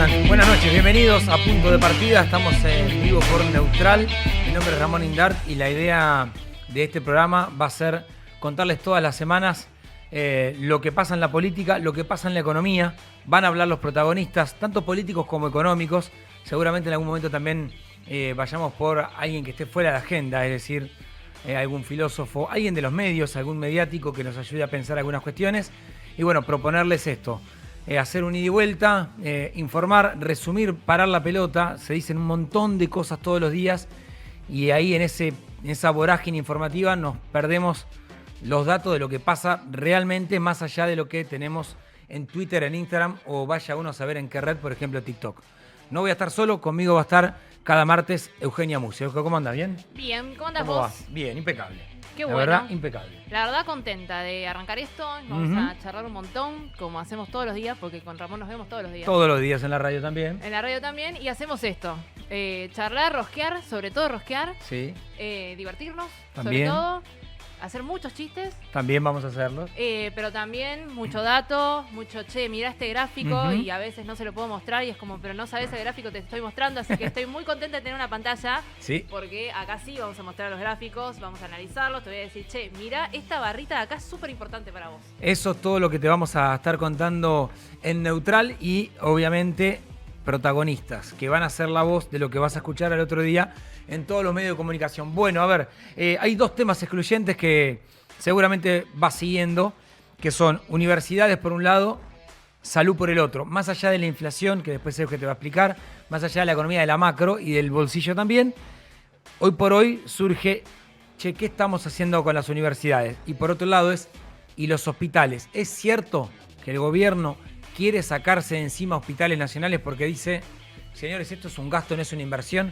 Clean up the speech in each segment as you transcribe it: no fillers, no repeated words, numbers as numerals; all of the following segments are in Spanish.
andan? Buenas noches, bienvenidos a Punto de Partida. Estamos en vivo por Neutral. Mi nombre es Ramón Indart y la idea de este programa va a ser contarles todas las semanas lo que pasa en la política, lo que pasa en la economía. Van a hablar los protagonistas, tanto políticos como económicos. Seguramente en algún momento también vayamos por alguien que esté fuera de la agenda, es decir, algún filósofo, alguien de los medios, algún mediático que nos ayude a pensar algunas cuestiones. Y bueno, proponerles esto. Hacer un ida y vuelta, informar, resumir, parar la pelota. Se dicen un montón de cosas todos los días y ahí en esa vorágine informativa nos perdemos los datos de lo que pasa realmente más allá de lo que tenemos en Twitter, en Instagram o vaya uno a saber en qué red, por ejemplo TikTok. No voy a estar solo, conmigo va a estar cada martes Eugenia Musi. ¿Cómo andas? ¿Bien? Bien, ¿cómo andas ¿Cómo vos? va? Bien, impecable. Qué la bueno. verdad, impecable. La verdad, contenta de arrancar esto. Vamos a charlar un montón, como hacemos todos los días, porque con Ramón nos vemos todos los días. Todos los días en la radio también. En la radio también, y hacemos esto. Charlar, rosquear, sobre todo rosquear. Sí. Divertirnos, También. sobre todo. Hacer muchos chistes. También vamos a hacerlo. Pero también mucho dato, mucho, mirá este gráfico, y a veces no se lo puedo mostrar y es como, pero no sabes el gráfico, te estoy mostrando, así que estoy muy contenta de tener una pantalla. Sí. Porque acá sí vamos a mostrar los gráficos, vamos a analizarlos, te voy a decir, mirá, esta barrita de acá es súper importante para vos. Eso es todo lo que te vamos a estar contando en Neutral y obviamente protagonistas que van a ser la voz de lo que vas a escuchar al otro día en todos los medios de comunicación. Bueno, a ver, hay dos temas excluyentes que seguramente vas siguiendo, que son universidades por un lado, salud por el otro. Más allá de la inflación, que después es que te va a explicar, más allá de la economía de la macro y del bolsillo también, hoy por hoy surge, ¿qué estamos haciendo con las universidades? Y por otro lado ¿y los hospitales? ¿Es cierto que el gobierno quiere sacarse de encima hospitales nacionales porque dice, señores, esto es un gasto, no es una inversión?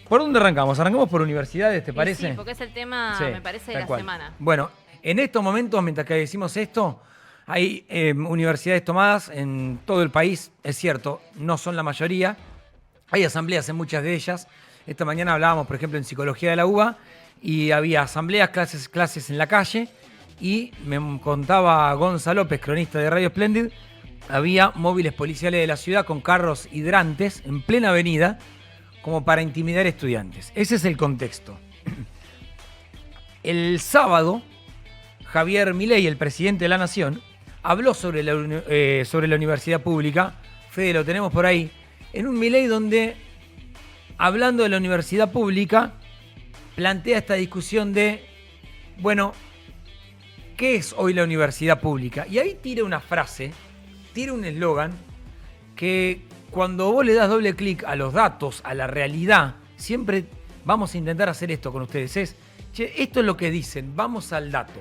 ¿Por dónde arrancamos? ¿Arrancamos por universidades, te parece? Sí, porque es el tema, Sí, me parece, de la semana. Bueno, en estos momentos, mientras que decimos esto, hay universidades tomadas en todo el país, es cierto, no son la mayoría, hay asambleas en muchas de ellas. Esta mañana hablábamos, por ejemplo, en Psicología de la UBA, y había asambleas, clases en la calle, y me contaba Gonza López, cronista de Radio Splendid, había móviles policiales de la ciudad con carros hidrantes en plena avenida, como para intimidar estudiantes. Ese es el contexto. El sábado, Javier Milei, el presidente de la Nación, habló sobre la universidad pública. Fede, lo tenemos por ahí. En un Milei donde, hablando de la universidad pública, plantea esta discusión de, bueno, ¿qué es hoy la universidad pública? Y ahí tira una frase, tira un eslogan que cuando vos le das doble clic a los datos, a la realidad, siempre vamos a intentar hacer esto con ustedes. Esto es lo que dicen, vamos al dato.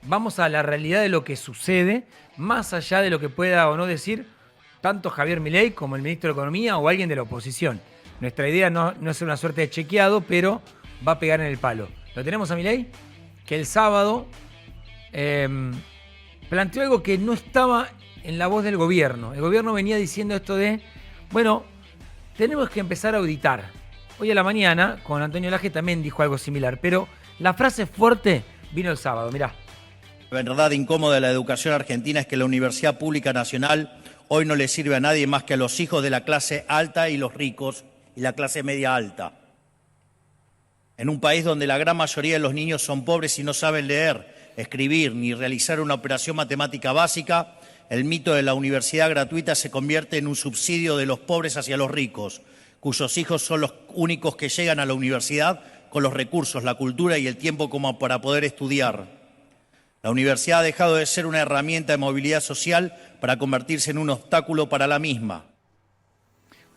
Vamos a la realidad de lo que sucede, más allá de lo que pueda o no decir tanto Javier Milei como el ministro de Economía o alguien de la oposición. Nuestra idea no es una suerte de chequeado, pero va a pegar en el palo. ¿Lo tenemos a Milei? Que el sábado planteó algo que no estaba en la voz del gobierno. El gobierno venía diciendo esto de, bueno, tenemos que empezar a auditar. Hoy a la mañana, con Antonio Laje también dijo algo similar, pero la frase fuerte vino el sábado, mirá. La verdad incómoda de la educación argentina es que la Universidad Pública Nacional hoy no le sirve a nadie más que a los hijos de la clase alta y los ricos y la clase media alta. En un país donde la gran mayoría de los niños son pobres y no saben leer, escribir ni realizar una operación matemática básica, el mito de la universidad gratuita se convierte en un subsidio de los pobres hacia los ricos, cuyos hijos son los únicos que llegan a la universidad con los recursos, la cultura y el tiempo como para poder estudiar. La universidad ha dejado de ser una herramienta de movilidad social para convertirse en un obstáculo para la misma.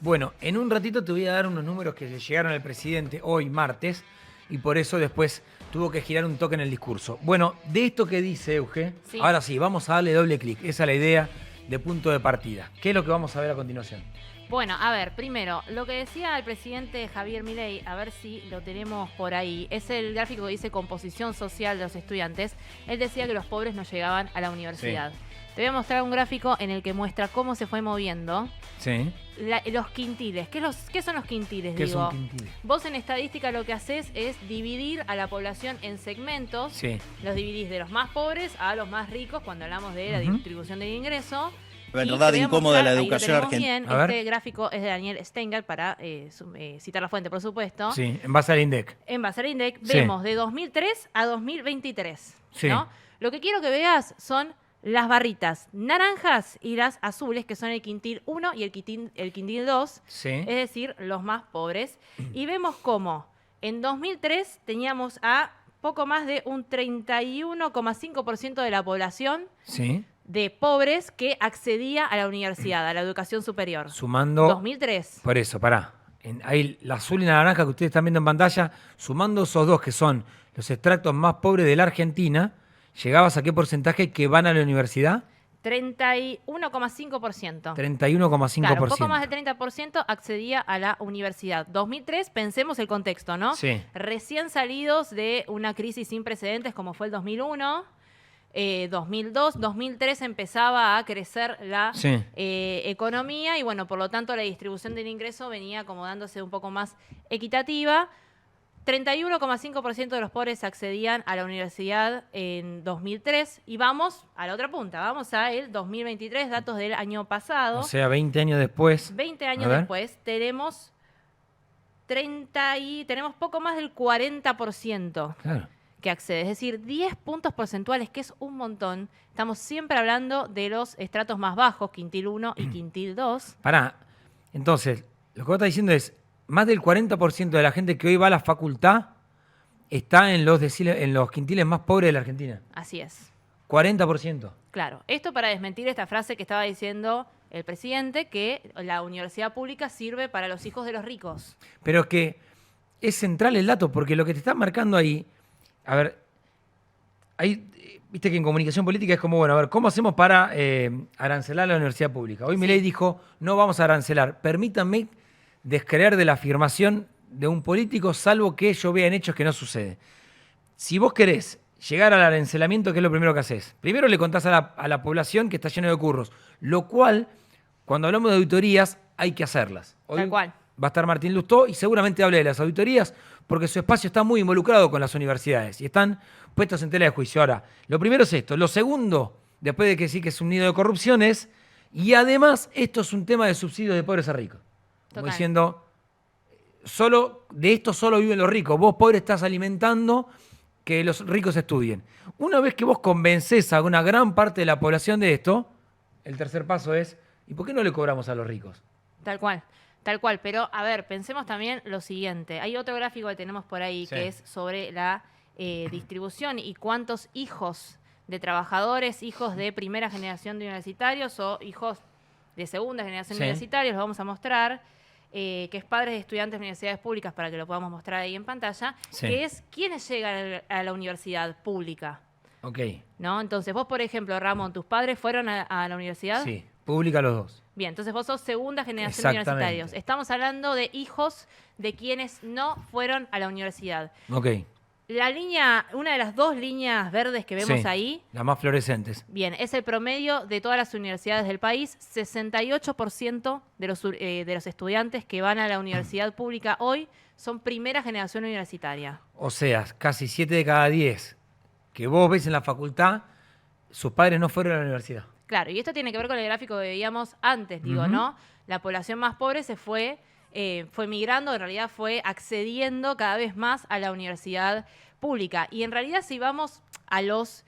Bueno, en un ratito te voy a dar unos números que le llegaron al presidente hoy, martes, y por eso después tuvo que girar un toque en el discurso. Bueno, de esto que dice Euge, sí. Ahora sí, vamos a darle doble clic. Esa es la idea de punto de partida. ¿Qué es lo que vamos a ver a continuación? Bueno, a ver, primero, lo que decía el presidente Javier Milei, a ver si lo tenemos por ahí, es el gráfico que dice composición social de los estudiantes. Él decía que los pobres no llegaban a la universidad. Sí. Te voy a mostrar un gráfico en el que muestra cómo se fue moviendo. Sí. Los quintiles. ¿Qué son los quintiles? ¿Qué son quintiles? Vos en estadística lo que haces es dividir a la población en segmentos. Sí. Los dividís de los más pobres a los más ricos cuando hablamos de la distribución del ingreso. verdad te voy a incómoda de la mostrar, ahí lo educación tenemos argentina. bien, A ver. este gráfico es de Daniel Steingart, para citar la fuente, por supuesto. Sí, en base al INDEC. En base al INDEC Sí. vemos de 2003 a 2023. Sí. ¿No? Lo que quiero que veas son las barritas naranjas y las azules, que son el quintil 1 y el quintil 2, Sí. es decir, los más pobres. Y vemos cómo en 2003 teníamos a poco más de un 31,5% de la población Sí. de pobres que accedía a la universidad, a la educación superior. Sumando. 2003. Por eso, pará. Ahí la azul y la naranja que ustedes están viendo en pantalla, sumando esos dos que son los extractos más pobres de la Argentina, ¿llegabas a qué porcentaje que van a la universidad? 31,5%. 31,5%. Claro, un poco más del 30% accedía a la universidad. 2003, pensemos el contexto, ¿no? Sí. Recién salidos de una crisis sin precedentes como fue el 2001, 2002, 2003 empezaba a crecer la Sí. economía y bueno, por lo tanto la distribución del ingreso venía acomodándose un poco más equitativa. 31,5% de los pobres accedían a la universidad en 2003 y vamos a la otra punta, vamos a el 2023, datos del año pasado. O sea, 20 años después. 20 A años ver. después tenemos tenemos poco más del 40% Claro. que accede, es decir, 10 puntos porcentuales, que es un montón. Estamos siempre hablando de los estratos más bajos, quintil 1 y quintil 2. Pará. Entonces, lo que vos estás diciendo es, más del 40% de la gente que hoy va a la facultad está en los quintiles más pobres de la Argentina. Así es. 40%. Claro, esto para desmentir esta frase que estaba diciendo el presidente, que la universidad pública sirve para los hijos de los ricos. Pero es que es central el dato, porque lo que te está marcando ahí, a ver, viste que en comunicación política es como, bueno, a ver, ¿cómo hacemos para arancelar la universidad pública? Hoy Sí. Milei dijo, no vamos a arancelar. Permítanme descreer de la afirmación de un político, salvo que yo vea en hechos que no sucede. Si vos querés llegar al arancelamiento, ¿qué es lo primero que haces? Primero le contás a la población que está lleno de curros, lo cual, cuando hablamos de auditorías, hay que hacerlas. Hoy Tal cual. va a estar Martín Lustó y seguramente hable de las auditorías porque su espacio está muy involucrado con las universidades y están puestos en tela de juicio. Ahora, lo primero es esto. Lo segundo, después de que sí que es un nido de corrupción, es, y además esto es un tema de subsidio de pobres a ricos. Como Total. diciendo, de esto solo viven los ricos. Vos, pobre, estás alimentando que los ricos estudien. Una vez que vos convencés a una gran parte de la población de esto, el tercer paso es, ¿y por qué no le cobramos a los ricos? Tal cual, tal cual. Pero, a ver, pensemos también lo siguiente. Hay otro gráfico que tenemos por ahí Sí. que es sobre la distribución y cuántos hijos de trabajadores, hijos de primera generación de universitarios o hijos de segunda generación Sí. de universitarios, los vamos a mostrar, que es padres de estudiantes de universidades públicas, para que lo podamos mostrar ahí en pantalla, Sí. que es quiénes llegan a la universidad pública, Ok, ¿no? Entonces, vos, por ejemplo, Ramón, ¿tus padres fueron a la universidad? sí, pública los dos. Bien, entonces vos sos segunda generación de Exactamente. universitarios. Estamos hablando de hijos de quienes no fueron a la universidad. Ok, Una de las dos líneas verdes que vemos sí, ahí, las más fluorescentes. bien, es el promedio de todas las universidades del país. 68% de los estudiantes que van a la universidad pública hoy son primera generación universitaria. O sea, casi 7 de cada 10 que vos ves en la facultad, sus padres no fueron a la universidad. Claro, y esto tiene que ver con el gráfico que veíamos antes, digo, Ujú. ¿no? La población más pobre fue migrando, en realidad fue accediendo cada vez más a la universidad pública. Y en realidad, si vamos a los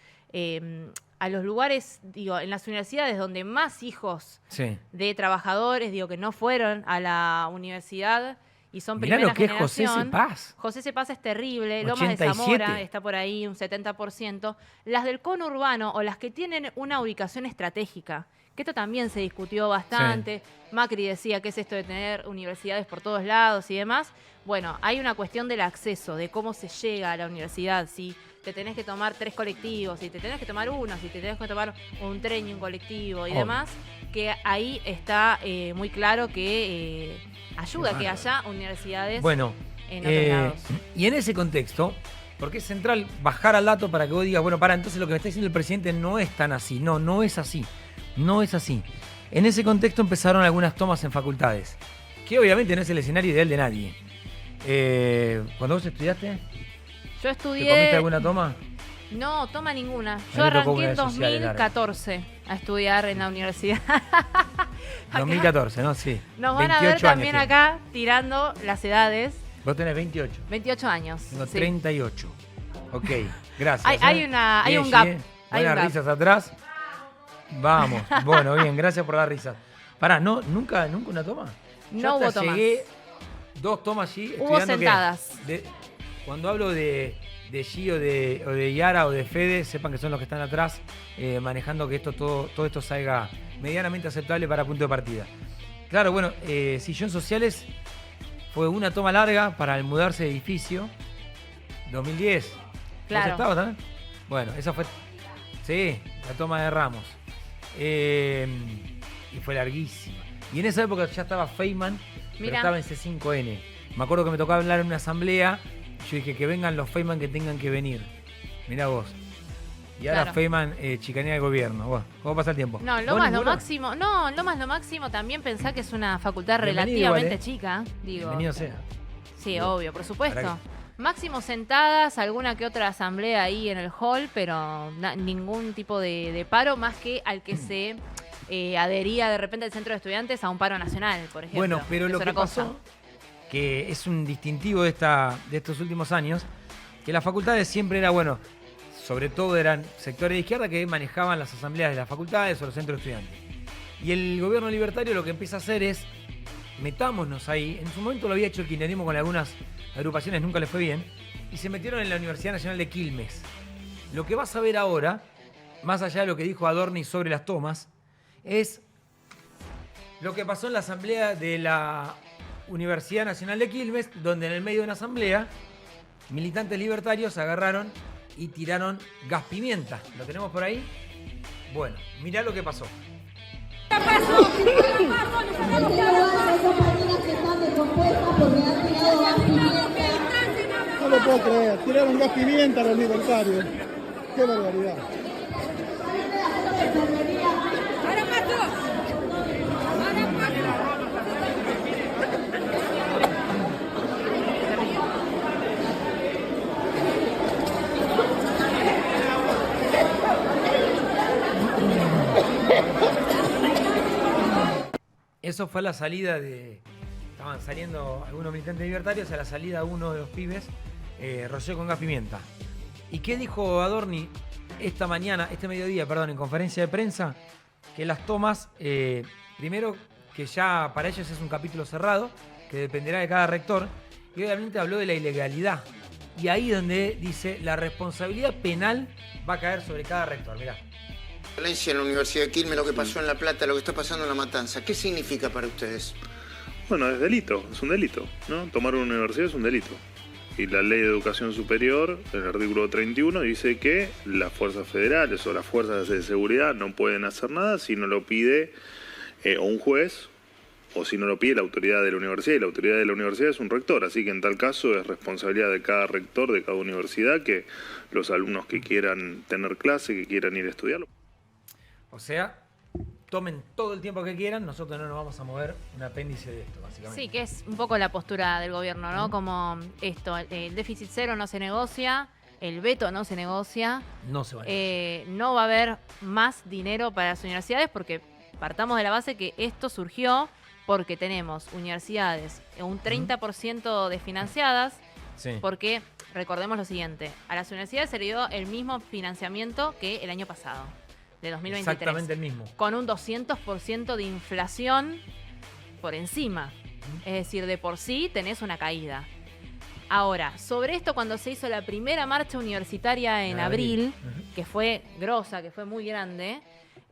lugares, digo, en las universidades donde más hijos Sí. de trabajadores, digo, que no fueron a la universidad y son Mirá primera lo que es José generación. Cepaz. José Cepaz es terrible, Lomas de 87. Zamora está por ahí, un 70%. Las del conurbano o las que tienen una ubicación estratégica, que esto también se discutió bastante. Macri decía que es esto de tener universidades por todos lados y demás. Bueno, hay una cuestión del acceso, de cómo se llega a la universidad, si te tenés que tomar 3 colectivos, si te tenés que tomar uno, si te tenés que tomar un tren y un colectivo y Obvio. demás, que ahí está muy claro que ayuda a que haya universidades Bueno, en otros lados. y en ese contexto, porque es central bajar al dato para que vos digas, bueno, entonces lo que me está diciendo el presidente no es tan así. No, no es así. No es así. En ese contexto empezaron algunas tomas en facultades, que obviamente no es el escenario ideal de nadie. Cuando vos estudiaste, Yo ¿te comiste estudié, alguna toma? No, toma ninguna. Yo A mí me tocó arranqué en una de sociales larga. 2014 a estudiar en la universidad. 2014, ¿no? Sí. Nos van a ver 28 también años acá tirando las edades. tiene. Vos tenés 28. 28 años. Tengo sí. 38. Ok, gracias. Hay Bien, un gap. Gine. Hay Buenas un gap. risas atrás. Vamos. Bueno, bien, gracias por dar risas. Pará, ¿nunca una toma? Yo No hasta hubo tomas. llegué 2 tomas allí. Hubo estudiando que sentadas. cuando hablo de G o de Yara o de Fede, sepan que son los que están atrás manejando que todo esto salga medianamente aceptable para punto de partida. Claro, bueno, Sillón Sociales fue una toma larga para el mudarse de edificio. 2010. Claro. ¿Vos estabas también? Bueno, esa fue... Sí, la toma de Ramos. Y fue larguísima. Y en esa época ya estaba Feynman, pero Mirá. estaba en C5N. Me acuerdo que me tocaba hablar en una asamblea. Yo dije que vengan los Feynman que tengan que venir. Mirá vos. Y ahora Claro. Feynman chicanea de gobierno. Bueno, ¿cómo pasa el tiempo? No, ¿Vos Lomas lo ninguno? máximo. No, Lomas lo máximo también pensá que es una facultad Bienvenido, relativamente ¿vale? chica. Digo. Bienvenido sea. Sí, obvio, por supuesto. Para Máximo sentadas, alguna que otra asamblea ahí en el hall, pero ningún tipo de paro más que al que se adhería de repente el centro de estudiantes a un paro nacional, por ejemplo. Bueno, pero Es lo otra que pasó, que es un distintivo de estos últimos años, que las facultades siempre era, bueno, sobre todo eran sectores de izquierda que manejaban las asambleas de las facultades o los centros de estudiantes. Y el gobierno libertario lo que empieza a hacer es, metámonos ahí. En su momento lo había hecho el kirchnerismo con algunas agrupaciones, nunca le fue bien, y se metieron en la Universidad Nacional de Quilmes. Lo que vas a ver ahora, más allá de lo que dijo Adorni sobre las tomas, es lo que pasó en la asamblea de la Universidad Nacional de Quilmes, donde en el medio de una asamblea, militantes libertarios agarraron y tiraron gas pimienta. ¿Lo tenemos por ahí? Bueno, mirá lo que pasó. No lo puedo creer, tiraron gas pimienta a los libertarios. Qué barbaridad. Eso fue a la salida de... Estaban saliendo algunos militantes libertarios, a la salida uno de los pibes roció con gas pimienta. ¿Y qué dijo Adorni este mediodía, en conferencia de prensa? Que las tomas, primero, que ya para ellos es un capítulo cerrado, que dependerá de cada rector, y obviamente habló de la ilegalidad. Y ahí donde dice, la responsabilidad penal va a caer sobre cada rector. Mirá. Violencia en la Universidad de Quilmes, lo que pasó en La Plata, lo que está pasando en La Matanza. ¿Qué significa para ustedes? Bueno, es delito, es un delito, ¿no? Tomar una universidad es un delito. Y la Ley de Educación Superior, en el artículo 31, dice que las fuerzas federales o las fuerzas de seguridad no pueden hacer nada si no lo pide o un juez o si no lo pide la autoridad de la universidad. Y la autoridad de la universidad es un rector, así que en tal caso es responsabilidad de cada rector, de cada universidad, que los alumnos que quieran tener clase, que quieran ir a estudiarlo. O sea, tomen todo el tiempo que quieran, nosotros no nos vamos a mover un apéndice de esto, básicamente. Sí, que es un poco la postura del gobierno, ¿no? Como esto, el déficit cero no se negocia, el veto no se negocia. No se van. No va a haber más dinero para las universidades porque partamos de la base que esto surgió porque tenemos universidades un 30% desfinanciadas, Sí. porque recordemos lo siguiente, a las universidades se le dio el mismo financiamiento que el año pasado, de 2023. Exactamente el mismo. Con un 200% de inflación por encima. Es decir, de por sí tenés una caída. Ahora, sobre esto cuando se hizo la primera marcha universitaria en abril, que fue grosa, que fue muy grande,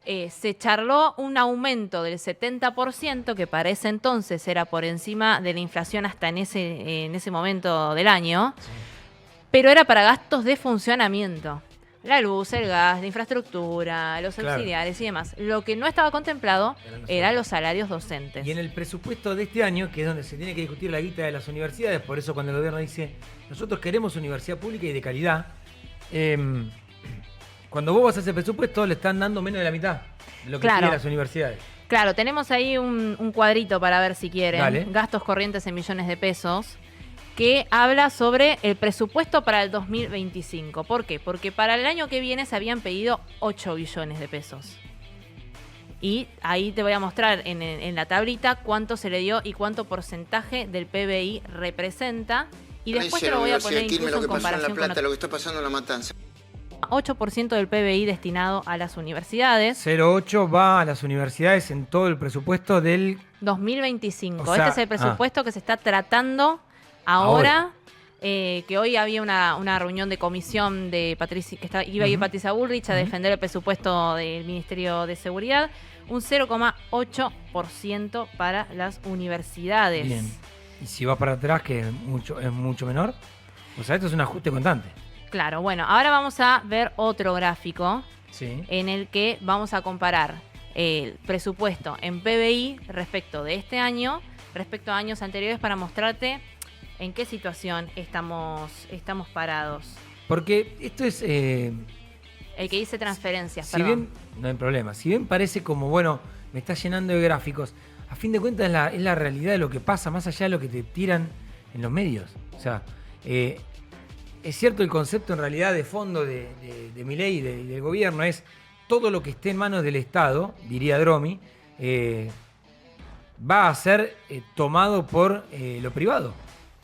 se charló un aumento del 70%, que para ese entonces era por encima de la inflación hasta en ese momento del año, pero era para gastos de funcionamiento. La luz, el gas, la infraestructura, los Claro. auxiliares y demás. Lo que no estaba contemplado eran los salarios docentes. Y en el presupuesto de este año, que es donde se tiene que discutir la guita de las universidades, por eso cuando el gobierno dice, nosotros queremos universidad pública y de calidad, cuando vos vas a ese presupuesto le están dando menos de la mitad de lo que Claro. piden las universidades. Claro, tenemos ahí un cuadrito para ver si quieren. Dale. Gastos corrientes en millones de pesos. que habla sobre el presupuesto para el 2025. ¿Por qué? Porque para el año que viene se habían pedido 8 billones de pesos. Y ahí te voy a mostrar en la tablita cuánto se le dio y cuánto porcentaje del PBI representa. Y después te lo voy a poner incluso en comparación con lo que está pasando en La Matanza. 8% del PBI destinado a las universidades. 0,8 va a las universidades en todo el presupuesto del 2025. O sea, este es el presupuesto que se está tratando ahora. Que hoy había una reunión de comisión de Patricia, iba a ir Patricia Bullrich a defender el presupuesto del Ministerio de Seguridad. Un 0,8% para las universidades. Bien. Y si va para atrás, que es mucho menor. O sea, esto es un ajuste constante. Claro, bueno, ahora vamos a ver otro gráfico Sí. en el que vamos a comparar el presupuesto en PBI respecto de este año, respecto a años anteriores, para mostrarte en qué situación estamos parados. Porque esto es... El que dice transferencias, si perdón. bien, no hay problema, si bien parece como, bueno, me está llenando de gráficos, a fin de cuentas es la realidad de lo que pasa, más allá de lo que te tiran en los medios. O sea, es cierto, el concepto en realidad de fondo de Milei y del gobierno es todo lo que esté en manos del Estado, diría Dromi, va a ser tomado por lo privado.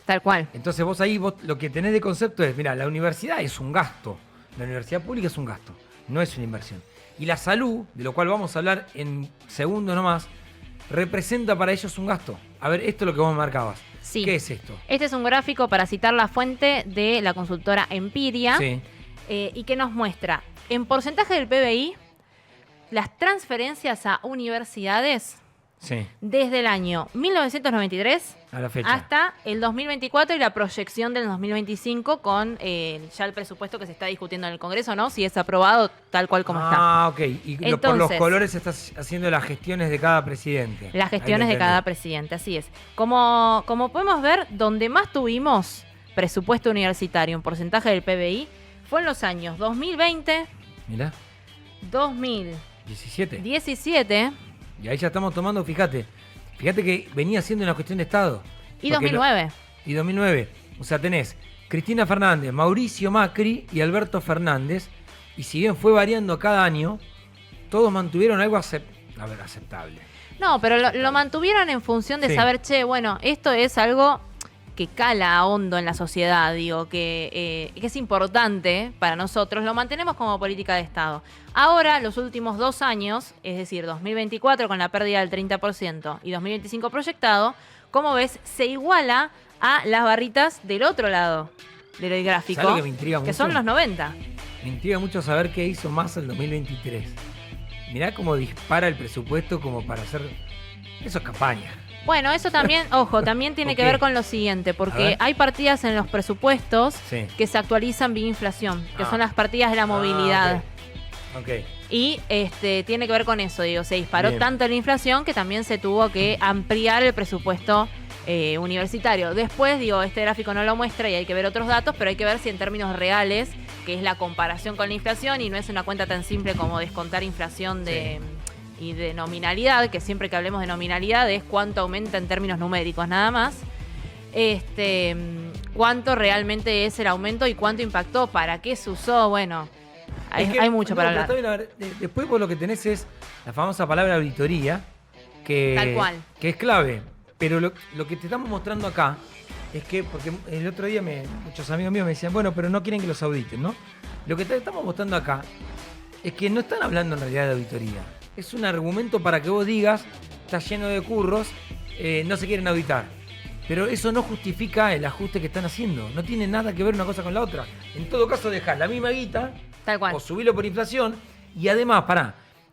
Tal cual. Entonces vos lo que tenés de concepto es, mira, la universidad es un gasto, la universidad pública es un gasto, no es una inversión. Y la salud, de lo cual vamos a hablar en segundos nomás, representa para ellos un gasto. A ver, esto es lo que vos marcabas. Sí. ¿Qué es esto? Este es un gráfico para citar la fuente de la consultora Empiria, Sí. Y que nos muestra en porcentaje del PBI las transferencias a universidades Sí, desde el año 1993 a la fecha. hasta el 2024 y la proyección del 2025 con ya el presupuesto que se está discutiendo en el Congreso, ¿no? Si es aprobado tal cual como está. Ok. Y por los Entonces, colores estás haciendo las gestiones de cada presidente. Las gestiones Ahí de lo cada entendí. presidente, así es. Como podemos ver, donde más tuvimos presupuesto universitario en porcentaje del PBI fue en los años 2020, Mirá, 2017 17. Y ahí ya estamos tomando, fíjate que venía siendo una cuestión de Estado. y Porque 2009. Y 2009. O sea, tenés Cristina Fernández, Mauricio Macri y Alberto Fernández. Y si bien fue variando cada año, todos mantuvieron algo aceptable. No, pero lo mantuvieron en función de Sí. saber, che, bueno, esto es algo que cala a hondo en la sociedad, digo, que es importante para nosotros, lo mantenemos como política de Estado. Ahora, los últimos 2 años, es decir, 2024 con la pérdida del 30% y 2025 proyectado, como ves, se iguala a las barritas del otro lado del gráfico, ¿Sabes lo que me intriga mucho? son los 90. Me intriga mucho saber qué hizo Massa en 2023. Mirá cómo dispara el presupuesto como para hacer... Eso es campaña. Bueno, eso también, ojo, también tiene que Ok. ver con lo siguiente, A porque ver. hay partidas en los presupuestos Sí. que se actualizan vía inflación, que Ah. son las partidas de la movilidad. Ok. Y tiene que ver con eso, digo, se disparó Bien. tanto la inflación que también se tuvo que ampliar el presupuesto universitario. Después, digo, este gráfico no lo muestra y hay que ver otros datos, pero hay que ver si en términos reales, que es la comparación con la inflación y no es una cuenta tan simple como descontar inflación y de nominalidad, que siempre que hablemos de nominalidad es cuánto aumenta en términos numéricos nada más. Cuánto realmente es el aumento y cuánto impactó, para qué se usó, bueno, hay, Es que- hay mucho para pero hablar. está bien, a ver, después vos lo que tenés es la famosa palabra auditoría, que, Tal cual. que es clave. Pero lo que te estamos mostrando acá es que, porque el otro día muchos amigos míos me decían, bueno, pero no quieren que los auditen, ¿no? Lo que te estamos mostrando acá es que no están hablando en realidad de auditoría. Es un argumento para que vos digas, está lleno de curros, no se quieren auditar. Pero eso no justifica el ajuste que están haciendo. No tiene nada que ver una cosa con la otra. En todo caso, dejás la misma guita Tal cual. o subirlo por inflación. Y además,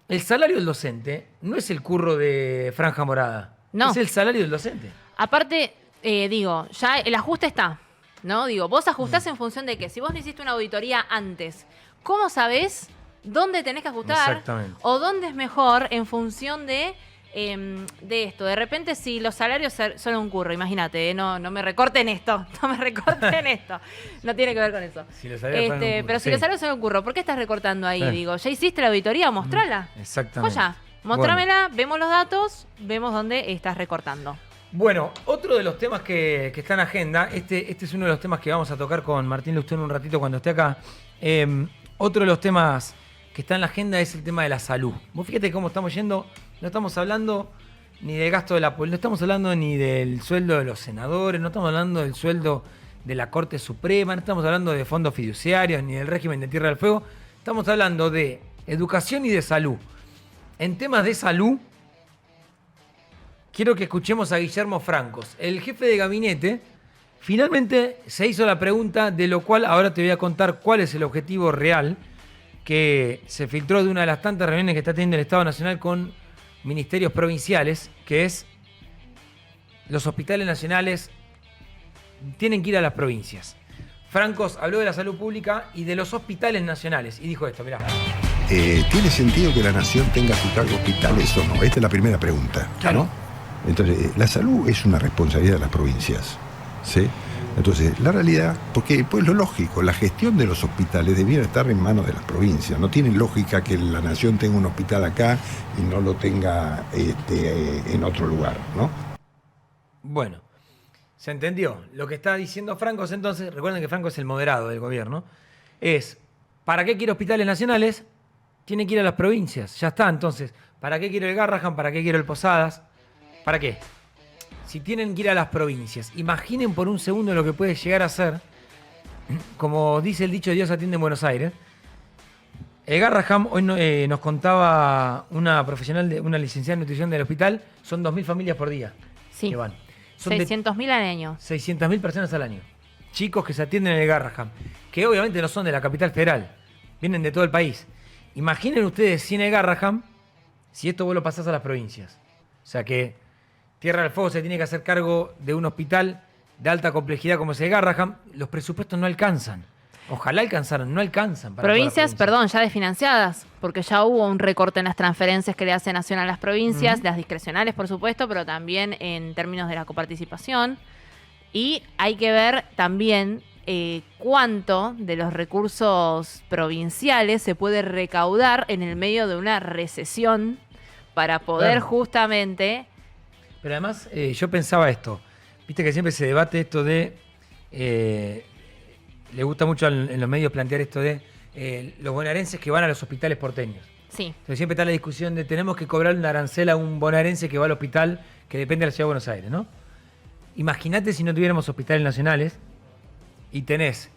el salario del docente no es el curro de Franja Morada. No. Es el salario del docente. Aparte, digo, ya el ajuste está, ¿no? Digo, vos ajustás en función de que si vos no hiciste una auditoría antes, ¿cómo sabés dónde tenés que ajustar? Exactamente. O dónde es mejor en función de esto. De repente, si los salarios son un curro, imagínate, no me recorten esto, no me recorten esto. No tiene que ver con eso. Si los salarios fueran un curro, Pero si sí. los salarios son un curro, ¿por qué estás recortando ahí? Sí. Digo, ¿ya hiciste la auditoría? Mostrala. Exactamente. Vos ya, mostrámela, vemos los datos, vemos dónde estás recortando. Bueno, otro de los temas que está en agenda, este es uno de los temas que vamos a tocar con Martín Lustó un ratito cuando esté acá. Otro de los temas que está en la agenda es el tema de la salud. Vos fíjate cómo estamos yendo, no estamos hablando ni del gasto de la política, no estamos hablando ni del sueldo de los senadores, no estamos hablando del sueldo de la Corte Suprema, no estamos hablando de fondos fiduciarios ni del régimen de Tierra del Fuego, estamos hablando de educación y de salud. En temas de salud, quiero que escuchemos a Guillermo Francos, el jefe de gabinete. Finalmente se hizo la pregunta, de lo cual ahora te voy a contar cuál es el objetivo real que se filtró de una de las tantas reuniones que está teniendo el Estado Nacional con ministerios provinciales, que es: los hospitales nacionales tienen que ir a las provincias. Francos habló de la salud pública y de los hospitales nacionales y dijo esto, mirá. ¿Tiene sentido que la nación tenga a su cargo hospitales o no? Esta es la primera pregunta, claro, ¿no? Entonces, la salud es una responsabilidad de las provincias, ¿sí? Entonces, la realidad, porque pues lo lógico, la gestión de los hospitales debiera estar en manos de las provincias. No tiene lógica que la nación tenga un hospital acá y no lo tenga en otro lugar, ¿no? Bueno, se entendió. Lo que está diciendo Francos, entonces, recuerden que Franco es el moderado del gobierno, es: ¿para qué quiere hospitales nacionales? Tiene que ir a las provincias. Ya está, entonces, ¿para qué quiero el Garrahan? ¿Para qué quiero el Posadas? ¿Para qué? Si tienen que ir a las provincias, imaginen por un segundo lo que puede llegar a ser, como dice el dicho, Dios atiende en Buenos Aires. El Garrahan, hoy nos contaba una profesional, una licenciada en nutrición del hospital, son 2.000 familias por día Sí. que van. Son 600.000 al año. 600.000 personas al año. Chicos que se atienden en el Garrahan, que obviamente no son de la capital federal, vienen de todo el país. Imaginen ustedes si en el Garrahan, si esto vos lo pasás a las provincias. O sea que Tierra del Fuego se tiene que hacer cargo de un hospital de alta complejidad como es el Garrahan, los presupuestos no alcanzan. Ojalá alcanzaran, no alcanzan. Para Provincias, perdón, ya desfinanciadas, porque ya hubo un recorte en las transferencias que le hace Nación a las provincias, las discrecionales, por supuesto, pero también en términos de la coparticipación. Y hay que ver también cuánto de los recursos provinciales se puede recaudar en el medio de una recesión para poder justamente... Pero además, yo pensaba esto. Viste que siempre se debate esto de... le gusta mucho en los medios plantear esto de los bonaerenses que van a los hospitales porteños. Sí. Entonces siempre está la discusión de tenemos que cobrar un arancel a un bonaerense que va al hospital que depende de la Ciudad de Buenos Aires, ¿no? Imagínate si no tuviéramos hospitales nacionales y tenés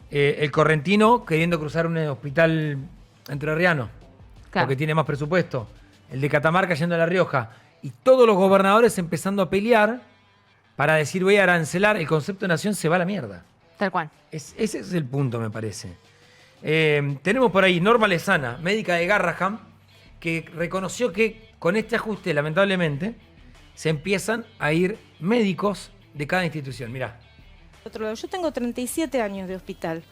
el correntino queriendo cruzar un hospital entrerriano, Claro. porque tiene más presupuesto, el de Catamarca yendo a La Rioja, y todos los gobernadores empezando a pelear para decir voy a arancelar, el concepto de nación se va a la mierda. Tal cual. Ese es el punto, me parece. Tenemos por ahí Norma Lezana, médica de Garrahan, que reconoció que con este ajuste, lamentablemente, se empiezan a ir médicos de cada institución. Mirá. Otro lado, yo tengo 37 años de hospital.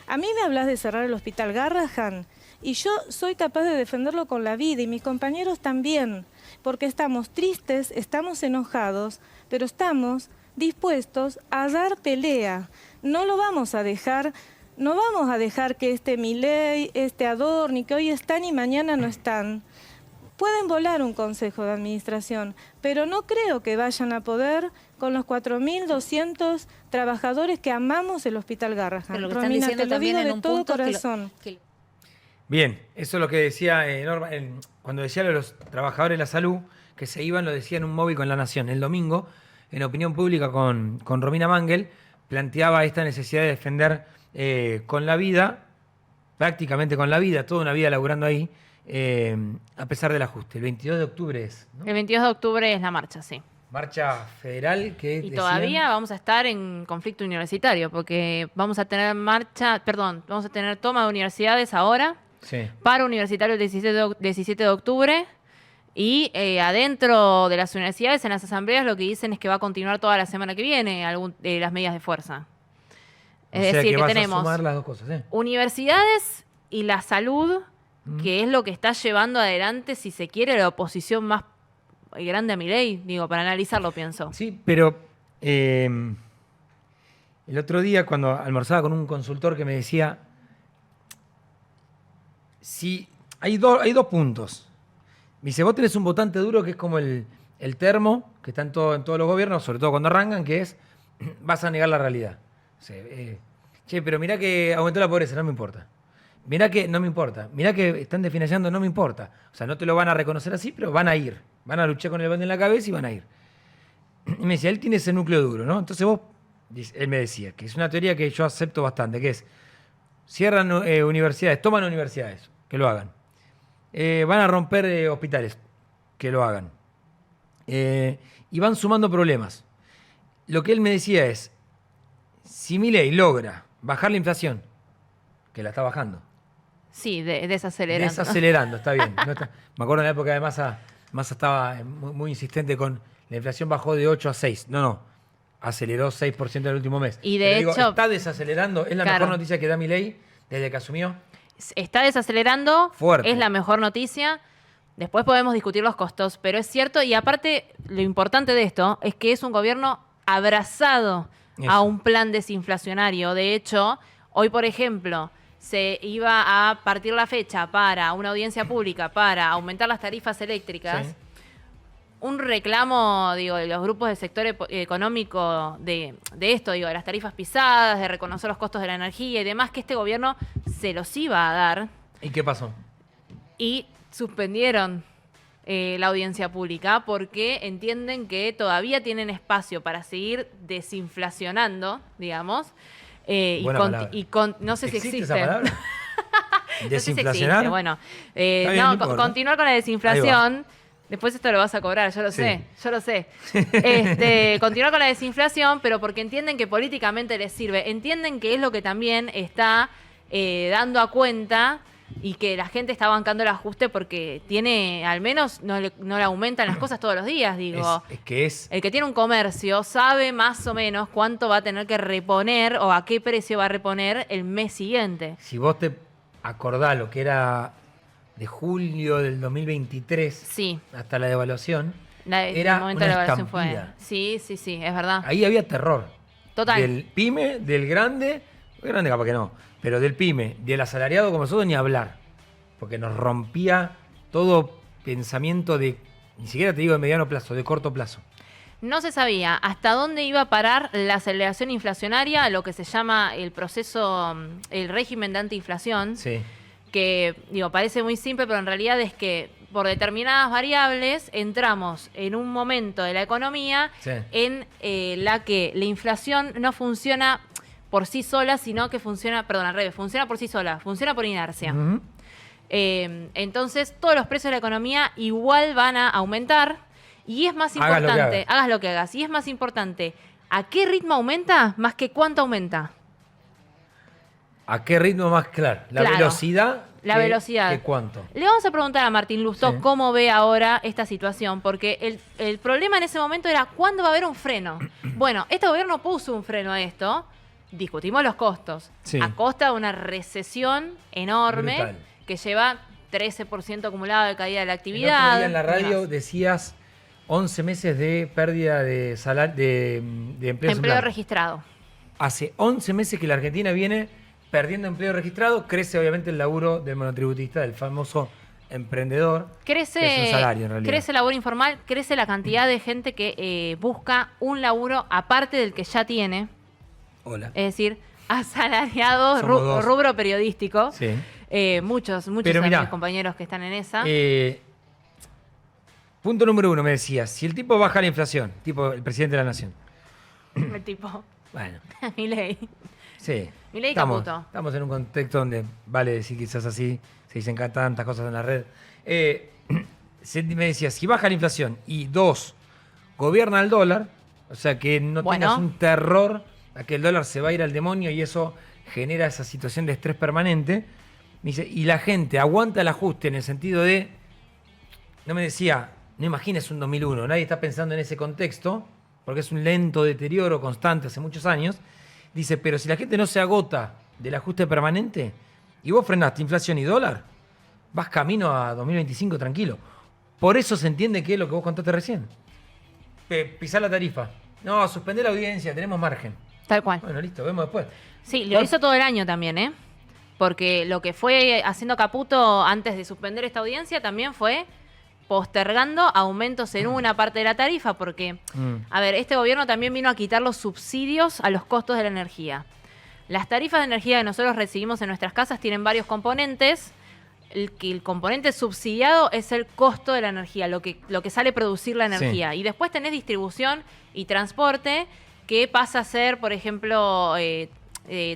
A mí me hablas de cerrar el hospital Garrahan y yo soy capaz de defenderlo con la vida y mis compañeros también, porque estamos tristes, estamos enojados, pero estamos dispuestos a dar pelea. No lo vamos a dejar, no vamos a dejar que este Milei, este Adorni, que hoy están y mañana no están, pueden volar un consejo de administración, pero no creo que vayan a poder con los 4.200 trabajadores que amamos el Hospital Garrahan. Pero lo que están Romina, diciendo te lo también digo en de un todo punto corazón. Bien, eso es lo que decía Norma, cuando decía lo de los trabajadores de la salud, que se iban, lo decía en un móvil con La Nación. El domingo, en Opinión Pública con Romina Mangel, planteaba esta necesidad de defender con la vida, prácticamente con la vida, toda una vida laburando ahí, a pesar del ajuste. El 22 de octubre es, ¿no? El 22 de octubre es la marcha, sí. Marcha federal que Y decían... todavía vamos a estar en conflicto universitario, porque vamos a tener vamos a tener toma de universidades ahora, Sí. paro universitario el 17 de octubre, y adentro de las universidades, en las asambleas, lo que dicen es que va a continuar toda la semana que viene las medidas de fuerza. O Es sea decir, que vas a tenemos sumar las dos cosas, ¿eh? universidades y la salud, que es lo que está llevando adelante, si se quiere, la oposición más grande a Milei, digo, para analizarlo pienso. Sí, pero el otro día cuando almorzaba con un consultor que me decía, si hay dos puntos. Me dice, vos tenés un votante duro que es como el el termo, que está en todos los gobiernos, sobre todo cuando arrancan, que es, vas a negar la realidad. O sea, che, pero mirá que aumentó la pobreza, no me importa. Mirá que no me importa. Mirá que están desfinanciando, no me importa. O sea, no te lo van a reconocer así, pero van a ir. Van a luchar con el bando en la cabeza y van a ir. Y me decía, él tiene ese núcleo duro, ¿no? Entonces él me decía, que es una teoría que yo acepto bastante, que es, cierran universidades, toman universidades, que lo hagan. Van a romper hospitales, que lo hagan. Y van sumando problemas. Lo que él me decía es, si Milei logra bajar la inflación, que la está bajando. Sí, desacelerando. Desacelerando, está bien. No está, me acuerdo en la época de Massa estaba muy insistente con la inflación bajó de 8 a 6. No, aceleró 6% en el último mes. Y de hecho, está desacelerando. Es la mejor noticia que da Milei desde que asumió. Está desacelerando. Fuerte. Es la mejor noticia. Después podemos discutir los costos, pero es cierto. Y aparte, lo importante de esto es que es un gobierno abrazado a un plan desinflacionario. De hecho, hoy, por ejemplo, se iba a partir la fecha para una audiencia pública para aumentar las tarifas eléctricas. Sí. Un reclamo, digo, de los grupos del sector económico de esto, digo, de las tarifas pisadas, de reconocer los costos de la energía y demás, que este gobierno se los iba a dar. ¿Y qué pasó? Y suspendieron la audiencia pública porque entienden que todavía tienen espacio para seguir desinflacionando, digamos. No sé si existe. ¿Esa palabra? ¿Desinflacionar? No sé si existe. Bueno, continuar con la desinflación. Después esto lo vas a cobrar, yo lo sé. Continuar con la desinflación, pero porque entienden que políticamente les sirve. Entienden que es lo que también está dando a cuenta y que la gente está bancando el ajuste porque tiene, al menos, no le aumentan las cosas todos los días, digo. Es que el que tiene un comercio sabe más o menos cuánto va a tener que reponer o a qué precio va a reponer el mes siguiente. Si vos te acordás lo que era de julio del 2023 sí. hasta la devaluación, era una devaluación estampida. Sí, es verdad. Ahí había terror. Total. Del pyme, del grande capaz que no, pero del pyme, del asalariado como nosotros ni hablar, porque nos rompía todo pensamiento de, ni siquiera te digo de mediano plazo, de corto plazo. No se sabía hasta dónde iba a parar la aceleración inflacionaria, lo que se llama el proceso, el régimen de antiinflación. Sí. Que, digo, parece muy simple, pero en realidad es que por determinadas variables entramos en un momento de la economía en la que la inflación no funciona por sí sola, sino que funciona por sí sola, funciona por inercia. Uh-huh. Entonces, todos los precios de la economía igual van a aumentar y es más importante, hagas lo que hagas, y es más importante, ¿a qué ritmo aumenta más que cuánto aumenta? ¿A qué ritmo más claro? Velocidad. La velocidad. ¿Qué cuánto? Le vamos a preguntar a Martín Lustó cómo ve ahora esta situación, porque el problema en ese momento era ¿cuándo va a haber un freno? Bueno, este gobierno puso un freno a esto, discutimos los costos, a costa de una recesión enorme. Brutal. Que lleva 13% acumulado de caída de la actividad. El otro día en la radio decías 11 meses de pérdida de empleo registrado. Hace 11 meses que la Argentina viene perdiendo empleo registrado, crece obviamente el laburo del monotributista, del famoso emprendedor. Crece, que es un salario, en realidad. Crece el laburo informal, crece la cantidad de gente que busca un laburo aparte del que ya tiene. Hola. Es decir, asalariados, rubro periodístico. Sí. Muchos de mis compañeros que están en esa. Punto número 1, me decías, si el tipo baja la inflación, tipo el presidente de la nación. El tipo. Bueno. Milei. Sí. Milei Caputo. Estamos en un contexto donde vale decir quizás así, se dicen tantas cosas en la red. Me decía, si baja la inflación y 2, gobierna el dólar, o sea que no tengas un terror a que el dólar se va a ir al demonio y eso genera esa situación de estrés permanente. Me dice, y la gente aguanta el ajuste en el sentido de, no me decía, no imagines un 2001, nadie está pensando en ese contexto, porque es un lento deterioro constante hace muchos años. Dice, pero si la gente no se agota del ajuste permanente y vos frenaste inflación y dólar, vas camino a 2025 tranquilo. Por eso se entiende que es lo que vos contaste recién. Pisar la tarifa. No, suspender la audiencia, tenemos margen. Tal cual. Bueno, listo, vemos después. Sí, lo hizo todo el año también, ¿eh? Porque lo que fue haciendo Caputo antes de suspender esta audiencia también fue postergando aumentos en una parte de la tarifa, porque, a ver, este gobierno también vino a quitar los subsidios a los costos de la energía. Las tarifas de energía que nosotros recibimos en nuestras casas tienen varios componentes. El componente subsidiado es el costo de la energía, lo que sale producir la energía. Sí. Y después tenés distribución y transporte, que pasa a ser, por ejemplo,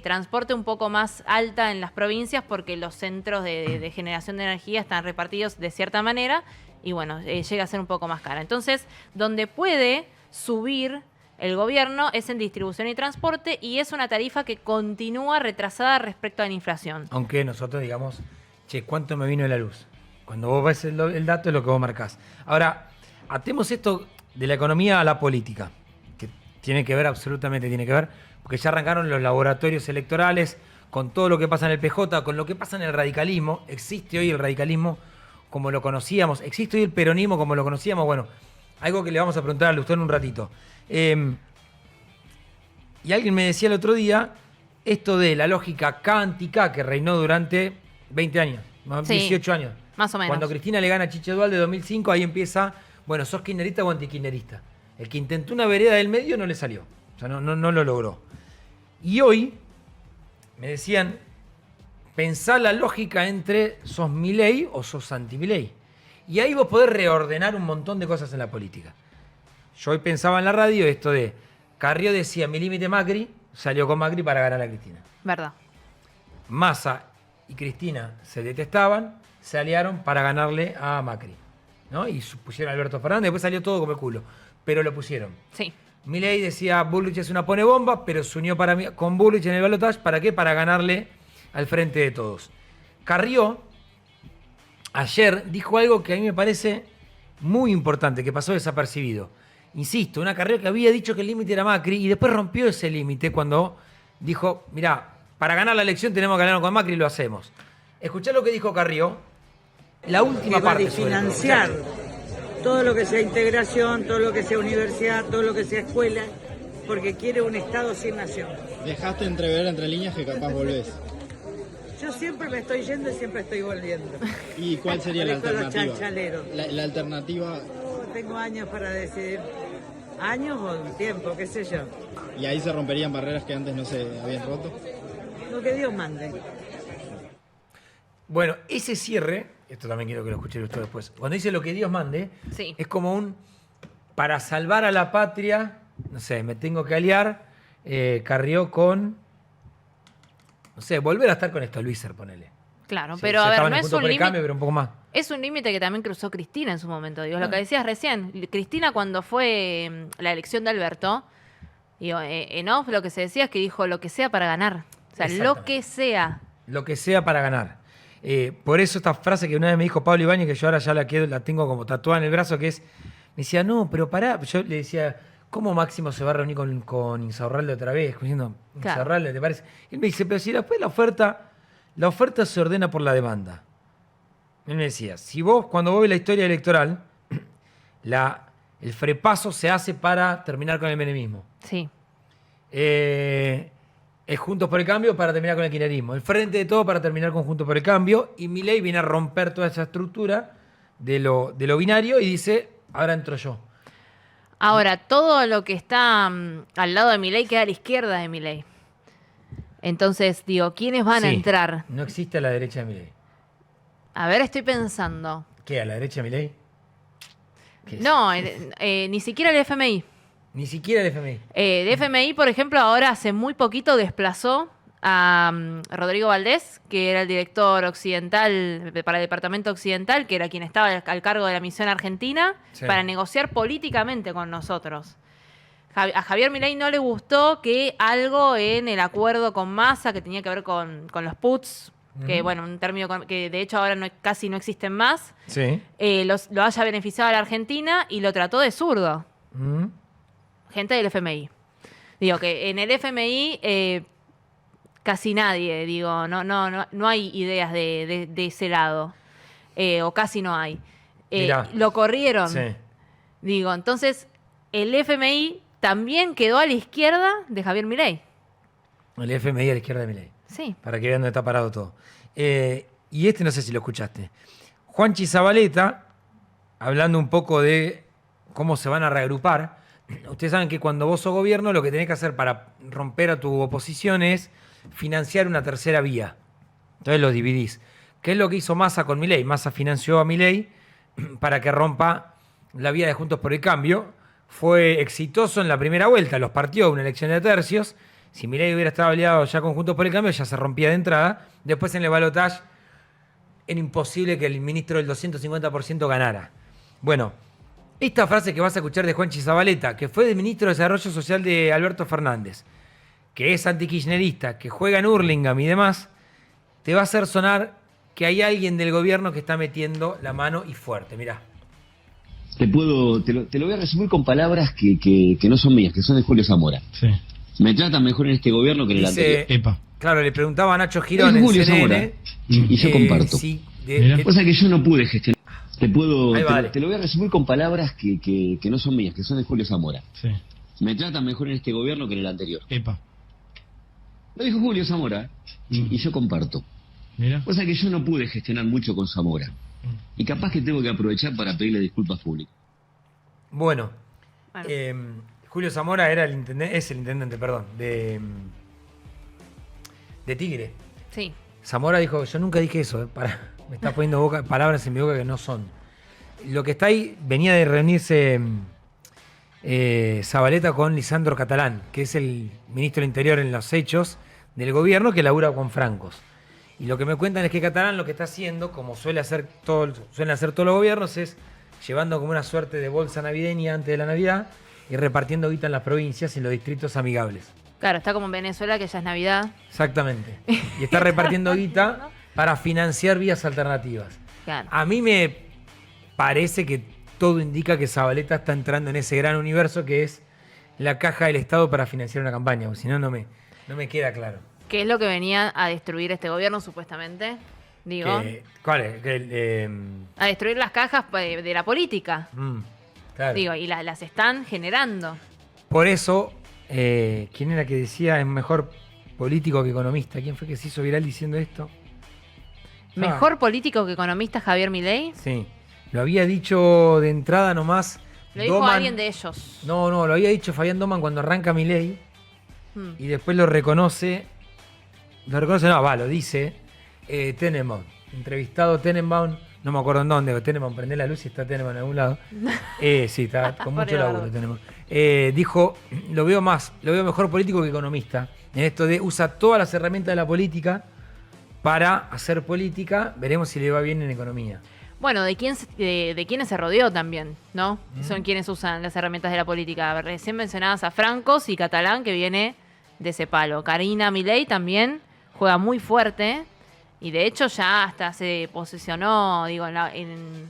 transporte un poco más alta en las provincias, porque los centros de generación de energía están repartidos de cierta manera y bueno, llega a ser un poco más cara. Entonces, donde puede subir el gobierno es en distribución y transporte, y es una tarifa que continúa retrasada respecto a la inflación. Aunque nosotros digamos, che, ¿cuánto me vino de la luz? Cuando vos ves el dato es lo que vos marcás. Ahora, atemos esto de la economía a la política, que tiene que ver, absolutamente tiene que ver, porque ya arrancaron los laboratorios electorales con todo lo que pasa en el PJ, con lo que pasa en el radicalismo. Existe hoy el radicalismo como lo conocíamos, existe hoy el peronismo como lo conocíamos. Bueno, algo que le vamos a preguntar a Lustó en un ratito. Y alguien me decía el otro día esto de la lógica K anti-K que reinó durante 20 años, 18 años. Más o menos. Cuando Cristina le gana a Chiche Duhalde de 2005, ahí empieza, bueno, ¿sos kirchnerista o antikirchnerista? El que intentó una vereda del medio no le salió. O sea, no lo logró. Y hoy me decían, pensá la lógica entre sos Milei o sos anti-Milei. Y ahí vos podés reordenar un montón de cosas en la política. Yo hoy pensaba en la radio esto de, Carrió decía, mi límite Macri, salió con Macri para ganar a Cristina. Verdad. Massa y Cristina se detestaban, se aliaron para ganarle a Macri, ¿no? Y pusieron a Alberto Fernández, después salió todo como el culo, pero lo pusieron. Sí. Milei decía, Bullrich es una ponebomba, pero se unió con Bullrich en el balotaje, ¿para qué? Para ganarle al frente de todos. Carrió ayer dijo algo que a mí me parece muy importante, que pasó desapercibido. Insisto, una Carrió que había dicho que el límite era Macri y después rompió ese límite cuando dijo, mirá, para ganar la elección tenemos que ganar con Macri y lo hacemos. Escuchá lo que dijo Carrió, la última parte. Va a financiar todo lo que sea integración, todo lo que sea universidad, todo lo que sea escuela, porque quiere un Estado sin nación. Dejaste entrever entre líneas que capaz volvés. Yo siempre me estoy yendo y siempre estoy volviendo. ¿Y cuál sería la alternativa? Los chanchaleros. La alternativa... Tengo años para decidir. ¿Años o un tiempo? ¿Qué sé yo? ¿Y ahí se romperían barreras que antes no se habían roto? Lo que Dios mande. Bueno, ese cierre, esto también quiero que lo escuchen ustedes después, cuando dice lo que Dios mande, sí, es como para salvar a la patria, no sé, me tengo que aliar, Carrió con, no sé, volver a estar con esto, Luiser, ponele. Claro, Sí, pero a ver, no es un límite, pero un poco más. Es un límite que también cruzó Cristina en su momento, digo, lo que decías recién. Cristina, cuando fue la elección de Alberto, digo, en off lo que se decía es que dijo lo que sea para ganar. O sea, lo que sea. Lo que sea para ganar. Por eso esta frase que una vez me dijo Pablo Ibáñez, que yo ahora ya la tengo como tatuada en el brazo, que es, me decía, no, pero pará. Yo le decía, ¿cómo Máximo se va a reunir con Insaurralde otra vez? Diciendo, claro. Insaurralde, ¿te parece? Él me dice, pero si después la oferta se ordena por la demanda. Él me decía, si vos, cuando vos ves la historia electoral, el frepaso se hace para terminar con el menemismo. Sí. Es Juntos por el Cambio para terminar con el kirchnerismo. El Frente de Todo para terminar con Juntos por el Cambio. Y Milei viene a romper toda esa estructura de lo binario y dice, ahora entro yo. Ahora, todo lo que está al lado de Milei queda a la izquierda de Milei. Entonces, digo, ¿quiénes van a entrar? No existe a la derecha de Milei. A ver, estoy pensando. ¿Qué? ¿A la derecha de Milei? No, ni siquiera el FMI. Ni siquiera el FMI. El FMI, por ejemplo, ahora hace muy poquito desplazó a Rodrigo Valdés, que era el director occidental para el Departamento Occidental, que era quien estaba al cargo de la misión argentina, para negociar políticamente con nosotros. A Javier Milei no le gustó que algo en el acuerdo con Massa, que tenía que ver con los puts, que bueno, un término que de hecho ahora casi no existen más, lo haya beneficiado a la Argentina y lo trató de zurdo. Gente del FMI. Digo que en el FMI casi nadie, digo, no hay ideas de ese lado. O casi no hay. Lo corrieron. Sí. Digo, entonces el FMI también quedó a la izquierda de Javier Milei. El FMI a la izquierda de Milei. Sí. Para que vean dónde está parado todo. Y no sé si lo escuchaste. Juanchi Zabaleta hablando un poco de cómo se van a reagrupar. Ustedes saben que cuando vos sos gobierno, lo que tenés que hacer para romper a tu oposición es financiar una tercera vía. Entonces los dividís. ¿Qué es lo que hizo Massa con Milei? Massa financió a Milei para que rompa la vía de Juntos por el Cambio. Fue exitoso en la primera vuelta, los partió una elección de tercios. Si Milei hubiera estado aliado ya con Juntos por el Cambio, ya se rompía de entrada. Después en el balotaje era imposible que el ministro del 250% ganara. Bueno, esta frase que vas a escuchar de Juanchi Zabaleta, que fue el ministro de Desarrollo Social de Alberto Fernández, que es antikirchnerista, que juega en Hurlingham y demás, te va a hacer sonar que hay alguien del gobierno que está metiendo la mano y fuerte. Mirá. Te lo voy a resumir con palabras que no son mías, que son de Julio Zamora. Sí. Me tratan mejor en este gobierno que en el Dice, anterior. Epa. Claro, le preguntaba a Nacho Girón Es en Julio CNN. Zamora. Y yo comparto. Sí, O sea que yo no pude gestionar. Te lo voy a resumir con palabras que no son mías, que son de Julio Zamora. Sí. Me tratan mejor en este gobierno que en el anterior. Epa. Lo dijo Julio Zamora. Y yo comparto. Mira. O sea que yo no pude gestionar mucho con Zamora. Y capaz que tengo que aprovechar para pedirle disculpas públicas. Bueno, Julio Zamora es el intendente, de Tigre. Sí. Zamora dijo, yo nunca dije eso, me está poniendo palabras en mi boca que no son. Lo que está ahí, venía de reunirse Zabaleta con Lisandro Catalán, que es el ministro del Interior en los hechos del gobierno que labura con francos. Y lo que me cuentan es que Catalán lo que está haciendo, como suelen hacer todos los gobiernos, es llevando como una suerte de bolsa navideña antes de la Navidad y repartiendo guita en las provincias y en los distritos amigables. Claro, está como en Venezuela, que ya es Navidad. Exactamente. Y está repartiendo guita para financiar vías alternativas. Claro. A mí me parece que todo indica que Zabaleta está entrando en ese gran universo que es la caja del Estado para financiar una campaña, porque si no, no me queda claro. ¿Qué es lo que venía a destruir este gobierno, supuestamente? Digo. ¿Cuál es? A destruir las cajas de la política. Claro. Digo, y las están generando. Por eso, ¿quién era que decía es mejor político que economista? ¿Quién fue que se hizo viral diciendo esto? ¿Mejor político que economista Javier Milei? Sí. Lo había dicho de entrada nomás. Lo dijo alguien de ellos. No, lo había dicho Fabián Doman cuando arranca Milei. Y después lo reconoce. Lo dice Tenenbaum. Entrevistado Tenenbaum, no me acuerdo en dónde, Tenenbaum, prende la luz y está Tenenbaum en algún lado. Sí, está con mucho laburo Tenenbaum. Dijo, lo veo mejor político que economista. En esto de usa todas las herramientas de la política para hacer política, veremos si le va bien en economía. Bueno, de quiénes se rodeó también, ¿no? Son quienes usan las herramientas de la política. Recién mencionabas a Francos y Catalán, que viene de ese palo. Karina Milei también juega muy fuerte y de hecho ya hasta se posicionó, digo, en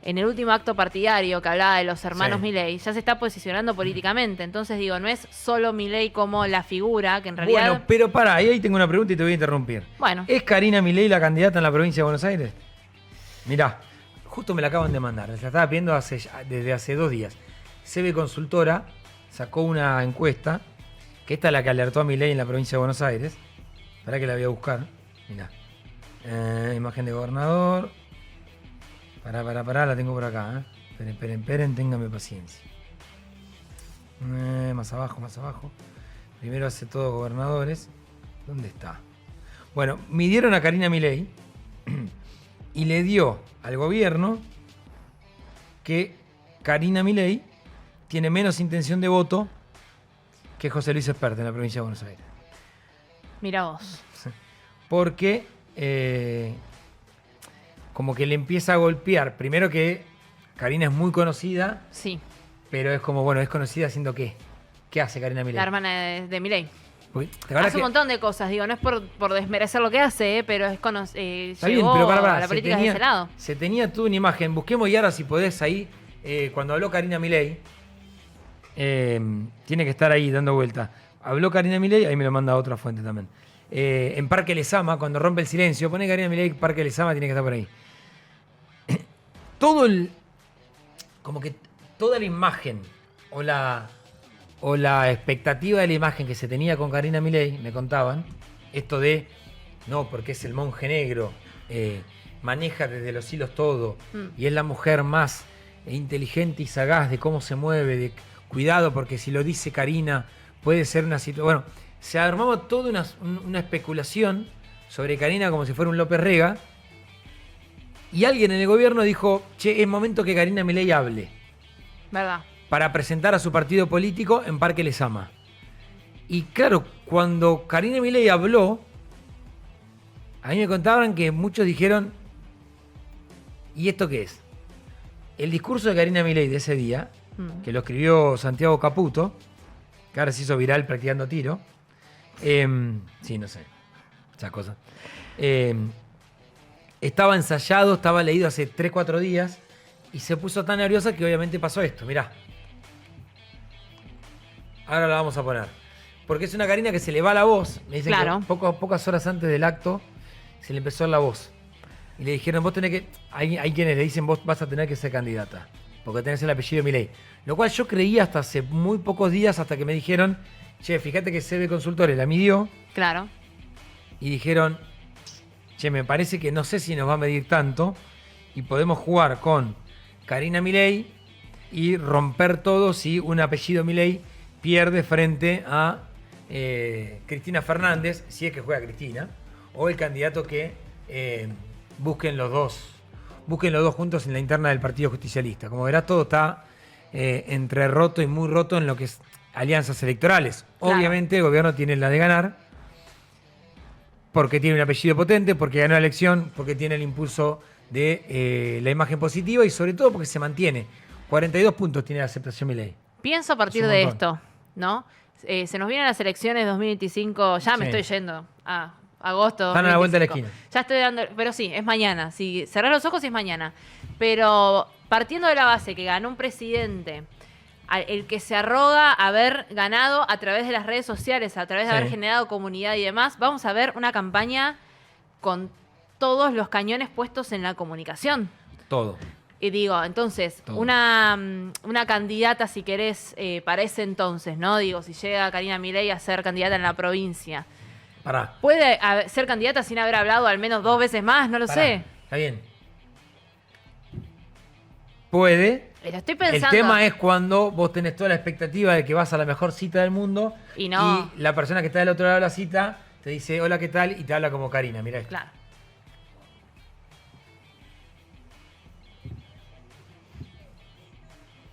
el último acto partidario que hablaba de los hermanos Milei, ya se está posicionando políticamente. Entonces digo, no es solo Milei como la figura, que en realidad... Bueno, pero pará, ahí tengo una pregunta y te voy a interrumpir. Bueno. ¿Es Karina Milei la candidata en la provincia de Buenos Aires? Mirá, justo me la acaban de mandar, la estaba pidiendo desde hace 2 días. CB Consultora sacó una encuesta, que esta es la que alertó a Milei en la provincia de Buenos Aires. Para que la voy a buscar. Mirá. Imagen de gobernador. Pará, la tengo por acá. Esperen, ténganme paciencia. Más abajo. Primero hace todos gobernadores. ¿Dónde está? Bueno, midieron a Karina Milei y le dio al gobierno que Karina Milei tiene menos intención de voto que José Luis Espert en la provincia de Buenos Aires. Mira vos. Porque como que le empieza a golpear. Primero que Karina es muy conocida. Sí. Pero es como, bueno, es conocida haciendo ¿qué? ¿Qué hace Karina Milei? La hermana de Milei. Hace un montón de cosas, digo, no es por desmerecer lo que hace, pero es Está llegó bien, pero a la política de ese lado. Se tenía tú una imagen. Busquemos y ahora si podés ahí, cuando habló Karina Milei, tiene que estar ahí dando vuelta. Habló Karina Milei, ahí me lo manda a otra fuente también. En Parque Lezama, cuando rompe el silencio, pone Karina Milei, Parque Lezama, tiene que estar por ahí. Como que toda la imagen o la expectativa de la imagen que se tenía con Karina Milei, me contaban, esto de, no, porque es el monje negro, maneja desde los hilos todo y es la mujer más inteligente y sagaz de cómo se mueve, de cuidado, porque si lo dice Karina puede ser una situación... Bueno, se armaba toda una especulación sobre Karina como si fuera un López Rega, y alguien en el gobierno dijo, che, es momento que Karina Milei hable. ¿Verdad? Para presentar a su partido político en Parque Lezama. Y claro, cuando Karina Milei habló, a mí me contaban que muchos dijeron, ¿y esto qué es? El discurso de Karina Milei de ese día, que lo escribió Santiago Caputo, que ahora se hizo viral practicando tiro. Sí, no sé, esas cosas. Estaba ensayado, estaba leído hace 3-4 días y se puso tan nerviosa que obviamente pasó esto. Mirá. Ahora la vamos a poner. Porque es una Karina que se le va la voz. Me dicen que pocas horas antes del acto se le empezó la voz. Y le dijeron, vos tenés que... Hay quienes le dicen, vos vas a tener que ser candidata. Porque tenés el apellido Milei. Lo cual yo creía hasta hace muy pocos días, hasta que me dijeron, che, fíjate que CB Consultores la midió. Claro. Y dijeron, che, me parece que no sé si nos va a medir tanto. Y podemos jugar con Karina Milei y romper todo si un apellido Milei pierde frente a Cristina Fernández, si es que juega Cristina, o el candidato que busquen los dos juntos en la interna del Partido Justicialista. Como verás, todo está entre roto y muy roto en lo que es alianzas electorales. Claro. Obviamente el gobierno tiene la de ganar, porque tiene un apellido potente, porque ganó la elección, porque tiene el impulso de la imagen positiva y sobre todo porque se mantiene. 42 puntos tiene la aceptación Milei. Pienso a partir de esto, ¿no? Se nos vienen las elecciones 2025, ya me estoy yendo a agosto 2025. Están a la vuelta de la esquina. Ya estoy dando, pero sí, es mañana. Si cerrás los ojos es mañana. Pero partiendo de la base que ganó un presidente, el que se arroga haber ganado a través de las redes sociales, a través de haber generado comunidad y demás, vamos a ver una campaña con todos los cañones puestos en la comunicación. Todo. Y digo, entonces, una candidata, si querés, para ese entonces, ¿no? Digo, si llega Karina Milei a ser candidata en la provincia, ¿puede ser candidata sin haber hablado al menos 2 veces más? No lo sé. Está bien. Puede. Pero estoy pensando... El tema es cuando vos tenés toda la expectativa de que vas a la mejor cita del mundo y no. Y la persona que está del otro lado de la cita te dice, hola, ¿qué tal? Y te habla como Karina, mirá esto. Claro.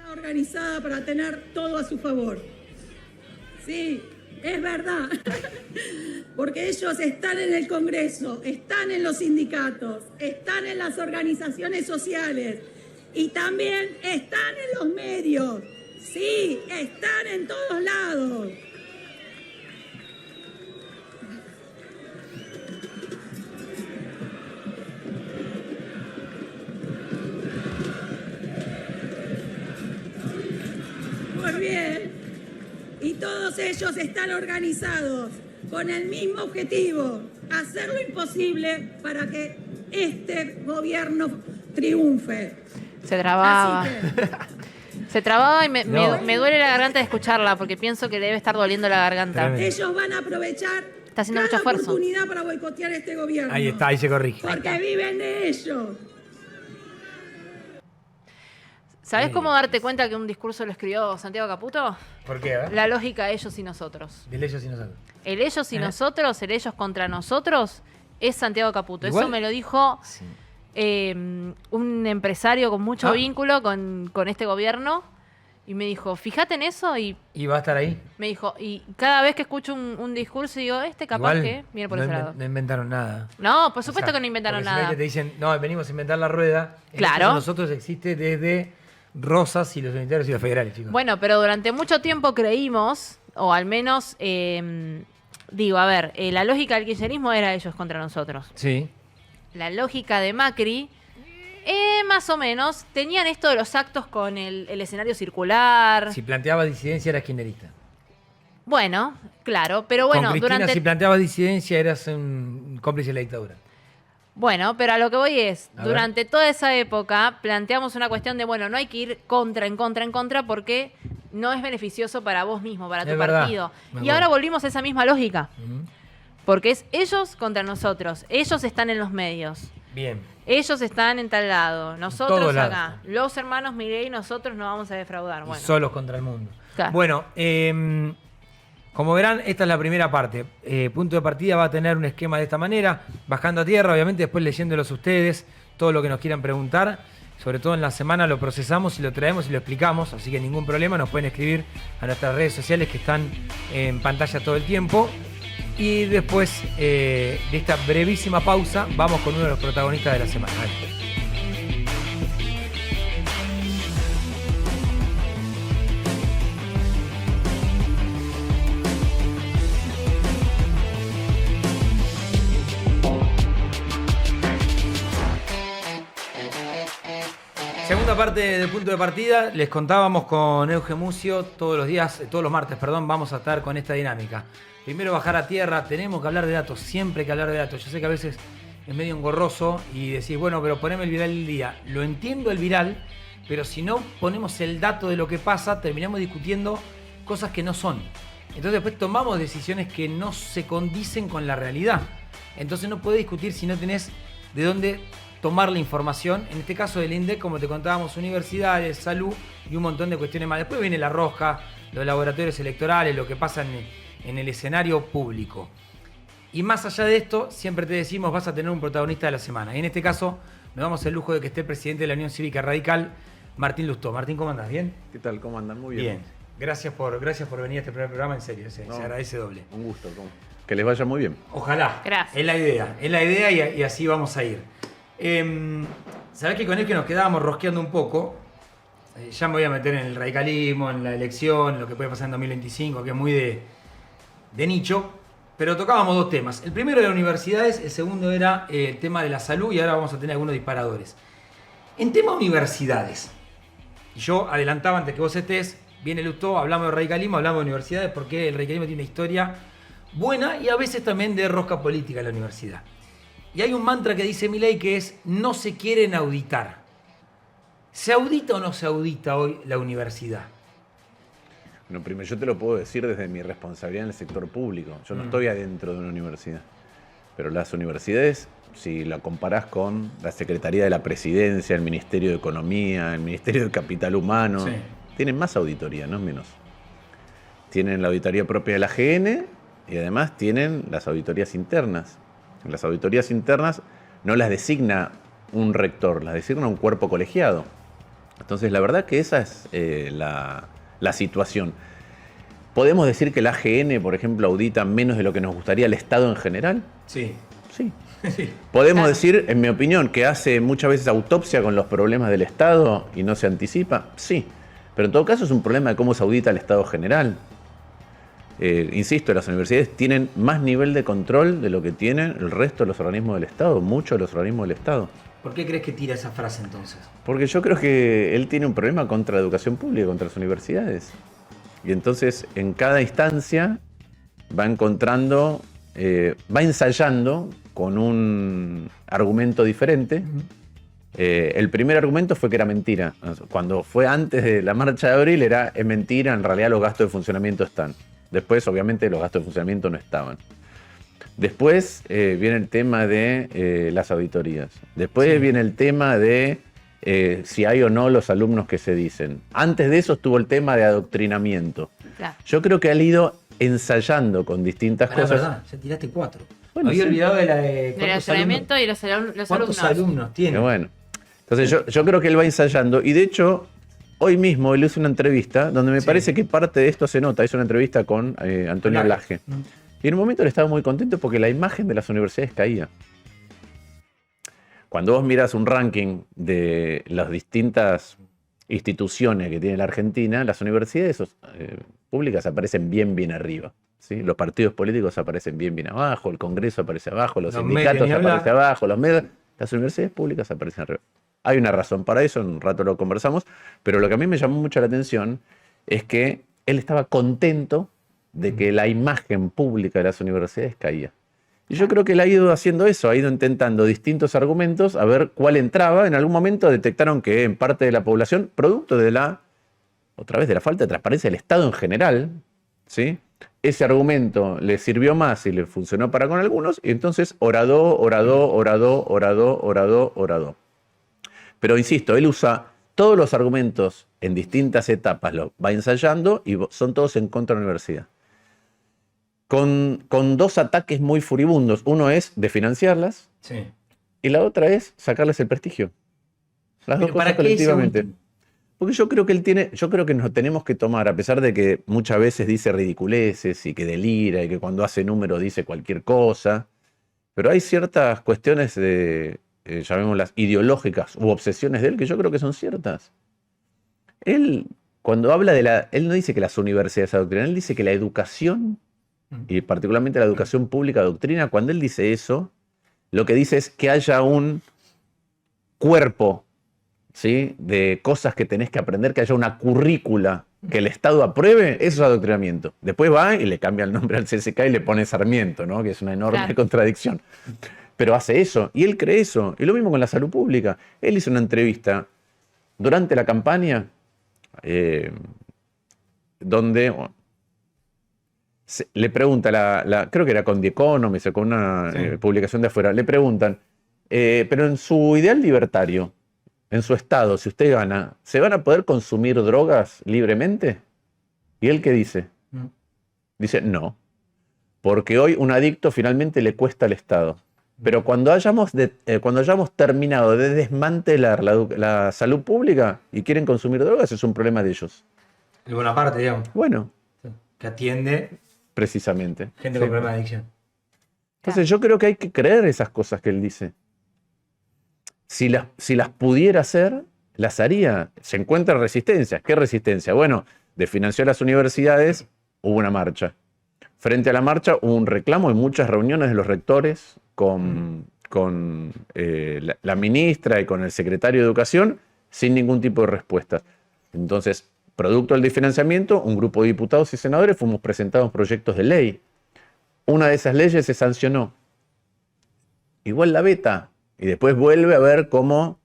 Organizada para tener todo a su favor. Sí, es verdad. Porque ellos están en el Congreso, están en los sindicatos, están en las organizaciones sociales y también están en los medios. Sí, están en todos lados. Muy bien. Y todos ellos están organizados con el mismo objetivo, hacer lo imposible para que este gobierno triunfe. Se trababa. Se trababa y me duele la garganta de escucharla porque pienso que debe estar doliendo la garganta. Ellos van a aprovechar cada oportunidad para boicotear este gobierno. Ahí está, ahí se corrige. Porque viven de ello. ¿Sabés cómo darte cuenta que un discurso lo escribió Santiago Caputo? ¿Por qué? La lógica ellos y nosotros. Del ellos y nosotros. El ellos y nosotros, el ellos contra nosotros, es Santiago Caputo. Igual, eso me lo dijo un empresario con mucho vínculo con este gobierno. Y me dijo, fíjate en eso y... ¿Y va a estar ahí? Me dijo, y cada vez que escucho un discurso digo, capaz que viene por ese lado. No inventaron nada. No, por supuesto que no inventaron nada. Si te dicen, no, venimos a inventar la rueda. Claro. Nosotros existe desde Rosas y los unitarios y los federales, chicos. Bueno, pero durante mucho tiempo creímos, o al menos, la lógica del kirchnerismo era ellos contra nosotros. Sí. La lógica de Macri... más o menos, tenían esto de los actos con el escenario circular. Si planteaba disidencia eras kirchnerista. Bueno, claro, pero bueno, con Cristina, si planteabas disidencia eras un cómplice de la dictadura. Bueno, pero a lo que voy es, durante toda esa época planteamos una cuestión de, no hay que ir en contra, porque no es beneficioso para vos mismo, para tu partido. Y ahora volvimos a esa misma lógica. Porque es ellos contra nosotros, ellos están en los medios. Bien. Ellos están en tal lado, nosotros todos acá. lados. Los hermanos Milei, nosotros no vamos a defraudar. Y Bueno. solos contra el mundo. Claro. Bueno, como verán, esta es la primera parte. Punto de partida va a tener un esquema de esta manera, bajando a tierra, obviamente después leyéndolos ustedes, todo lo que nos quieran preguntar. Sobre todo en la semana lo procesamos y lo traemos y lo explicamos, así que ningún problema, nos pueden escribir a nuestras redes sociales que están en pantalla todo el tiempo. Y después de esta brevísima pausa, vamos con uno de los protagonistas de la semana. Segunda parte de Punto de Partida, les contábamos con Euge Mucio, todos los martes, vamos a estar con esta dinámica. Primero bajar a tierra, tenemos que hablar de datos, siempre hay que hablar de datos. Yo sé que a veces es medio engorroso y decís, bueno, pero poneme el viral del día. Lo entiendo el viral, pero si no ponemos el dato de lo que pasa, terminamos discutiendo cosas que no son. Entonces después tomamos decisiones que no se condicen con la realidad. Entonces no podés discutir si no tenés de dónde tomar la información. En este caso del INDEC, como te contábamos, universidades, salud y un montón de cuestiones más. Después viene la rosca, los laboratorios electorales, lo que pasa en el escenario público. Y más allá de esto, siempre te decimos, vas a tener un protagonista de la semana. Y en este caso, nos damos el lujo de que esté el presidente de la Unión Cívica Radical, Martín Lustó. Martín, ¿cómo andás? ¿Bien? ¿Qué tal? ¿Cómo andan? Muy bien. Bien. Gracias por venir a este primer programa, en serio, se agradece doble. Un gusto. Que les vaya muy bien. Ojalá. Gracias. Es la idea y así vamos a ir. Sabés que con el que nos quedábamos rosqueando un poco, ya me voy a meter en el radicalismo, en la elección, lo que puede pasar en 2025, que es muy de nicho, pero tocábamos dos temas. El primero era universidades, el segundo era el tema de la salud y ahora vamos a tener algunos disparadores. En tema universidades, y yo adelantaba antes que vos estés, viene Lustó, hablamos de radicalismo, hablamos de universidades porque el radicalismo tiene una historia buena y a veces también de rosca política en la universidad. Y hay un mantra que dice Milei que es: no se quieren auditar. ¿Se audita o no se audita hoy la universidad? Bueno, primero yo te lo puedo decir desde mi responsabilidad en el sector público. Yo no estoy adentro de una universidad. Pero las universidades, si la comparás con la Secretaría de la Presidencia, el Ministerio de Economía, el Ministerio de Capital Humano, sí, tienen más auditoría, no es menos. Tienen la auditoría propia de la AGN y además tienen las auditorías internas. Las auditorías internas no las designa un rector, las designa un cuerpo colegiado. Entonces, la verdad que esa es la situación. ¿Podemos decir que la AGN, por ejemplo, audita menos de lo que nos gustaría el Estado en general? Sí. Sí. ¿Podemos decir, en mi opinión, que hace muchas veces autopsia con los problemas del Estado y no se anticipa? Sí. Pero en todo caso es un problema de cómo se audita el Estado general. Insisto, las universidades tienen más nivel de control de lo que tienen el resto de los organismos del Estado, muchos de los organismos del Estado. ¿Por qué crees que tira esa frase entonces? Porque yo creo que él tiene un problema contra la educación pública, contra las universidades. Y entonces en cada instancia va encontrando, va ensayando con un argumento diferente. El primer argumento fue que era mentira. Cuando fue antes de la marcha de abril es mentira, en realidad los gastos de funcionamiento están. Después, obviamente, los gastos de funcionamiento no estaban. Después viene el tema de las auditorías. Después viene el tema de si hay o no los alumnos que se dicen. Antes de eso estuvo el tema de adoctrinamiento. Claro. Yo creo que han ido ensayando con distintas cosas. Verdad, ya tiraste 4. Bueno, había olvidado de la del adoctrinamiento y los alumnos. ¿Cuántos alumnos tiene? Bueno, entonces yo creo que él va ensayando y de hecho hoy mismo él hizo una entrevista donde me parece que parte de esto se nota. Hizo una entrevista con Antonio Laje. Y en un momento él estaba muy contento porque la imagen de las universidades caía. Cuando vos miras un ranking de las distintas instituciones que tiene la Argentina, las universidades públicas aparecen bien arriba. ¿Sí? Los partidos políticos aparecen bien abajo, el Congreso aparece abajo, los sindicatos aparecen abajo, los medios. Las universidades públicas aparecen arriba. Hay una razón para eso, en un rato lo conversamos, pero lo que a mí me llamó mucho la atención es que él estaba contento de que la imagen pública de las universidades caía. Y yo creo que él ha ido haciendo eso, ha ido intentando distintos argumentos a ver cuál entraba. En algún momento detectaron que en parte de la población, producto de la falta de transparencia del Estado en general, ¿sí? ese argumento le sirvió más y le funcionó para con algunos, y entonces oradó. Pero insisto, él usa todos los argumentos en distintas etapas, lo va ensayando y son todos en contra de la universidad. Con dos ataques muy furibundos. Uno es de financiarlas, Sí. y la otra es sacarles el prestigio. Las dos cosas colectivamente. Porque yo creo que nos tenemos que tomar, a pesar de que muchas veces dice ridiculeces y que delira y que cuando hace números dice cualquier cosa, pero hay ciertas cuestiones llamémoslas ideológicas u obsesiones de él que yo creo que son ciertas. Él, cuando habla él no dice que las universidades adoctrinan, él dice que la educación, y particularmente la educación pública adoctrina. Cuando él dice eso, lo que dice es que haya un cuerpo, ¿sí?, de cosas que tenés que aprender, que haya una currícula que el Estado apruebe. Eso es adoctrinamiento. Después va y le cambia el nombre al CSK y le pone Sarmiento, ¿no?, que es una enorme contradicción. Pero hace eso, y él cree eso. Y lo mismo con la salud pública. Él hizo una entrevista durante la campaña donde le pregunta, creo que era con The Economist o con una publicación de afuera, le preguntan, pero en su ideal libertario, en su estado, si usted gana, ¿se van a poder consumir drogas libremente? ¿Y él qué dice? Dice, no, porque hoy un adicto finalmente le cuesta al Estado. Pero cuando hayamos terminado de desmantelar la salud pública y quieren consumir drogas, es un problema de ellos. El Bonaparte, digamos. Bueno. Que atiende precisamente gente con problemas de adicción. Entonces yo creo que hay que creer esas cosas que él dice. Si las pudiera hacer, las haría. Se encuentra resistencia. ¿Qué resistencia? Bueno, de financiar las universidades hubo una marcha. Frente a la marcha hubo un reclamo y muchas reuniones de los rectores con la ministra y con el secretario de Educación sin ningún tipo de respuesta. Entonces, producto del desfinanciamiento, un grupo de diputados y senadores fuimos presentados proyectos de ley. Una de esas leyes se sancionó. Igual la veta. Y después vuelve a ver cómo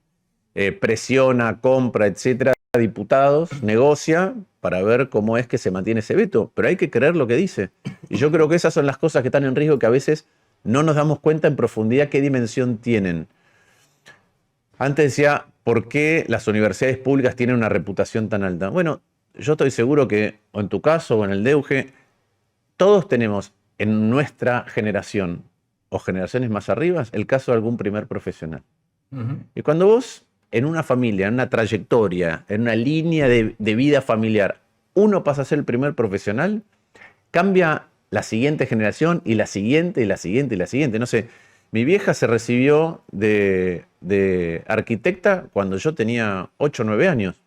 presiona, compra, etcétera, a diputados, negocia para ver cómo es que se mantiene ese veto. Pero hay que creer lo que dice. Y yo creo que esas son las cosas que están en riesgo, que a veces no nos damos cuenta en profundidad qué dimensión tienen. Antes decía, ¿por qué las universidades públicas tienen una reputación tan alta? Bueno, yo estoy seguro que, o en tu caso o en el DEUGE, todos tenemos en nuestra generación o generaciones más arriba el caso de algún primer profesional. Y cuando vos, en una familia, en una trayectoria, en una línea de vida familiar, uno pasa a ser el primer profesional, cambia la siguiente generación y la siguiente y la siguiente y la siguiente. No sé, mi vieja se recibió de arquitecta cuando yo tenía 8 o 9 años.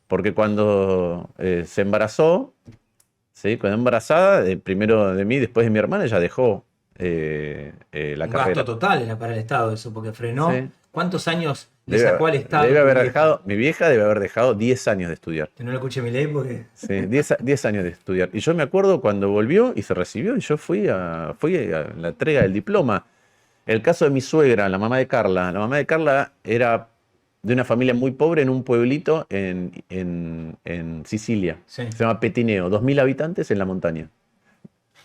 Porque cuando se embarazó, ¿sí?, cuando embarazada, primero de mí, después de mi hermana, ella dejó la carrera. Gasto total era para el Estado eso, porque frenó. Sí. ¿Cuántos años le sacó al Estado? Mi vieja debe haber dejado 10 años de estudiar. Que no lo escuché mi ley porque... Sí, 10 años de estudiar. Y yo me acuerdo cuando volvió y se recibió, y yo fui a la entrega del diploma. El caso de mi suegra, la mamá de Carla. La mamá de Carla era de una familia muy pobre en un pueblito en Sicilia. Sí. Se llama Petineo, 2.000 habitantes en la montaña.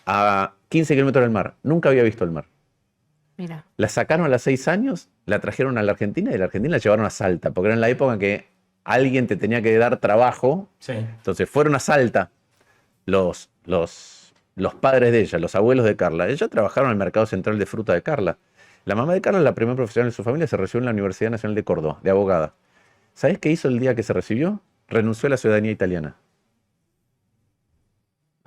A 15 kilómetros del mar. Nunca había visto el mar. Mira. La sacaron a los 6 años, la trajeron a la Argentina y de la Argentina la llevaron a Salta, porque era en la época en que alguien te tenía que dar trabajo. Sí. Entonces fueron a Salta los padres de ella, los abuelos de Carla. Ellos trabajaron en el mercado central de fruta de Carla. La mamá de Carla, la primera profesional de su familia, se recibió en la Universidad Nacional de Córdoba, de abogada. ¿Sabés qué hizo el día que se recibió? Renunció a la ciudadanía italiana.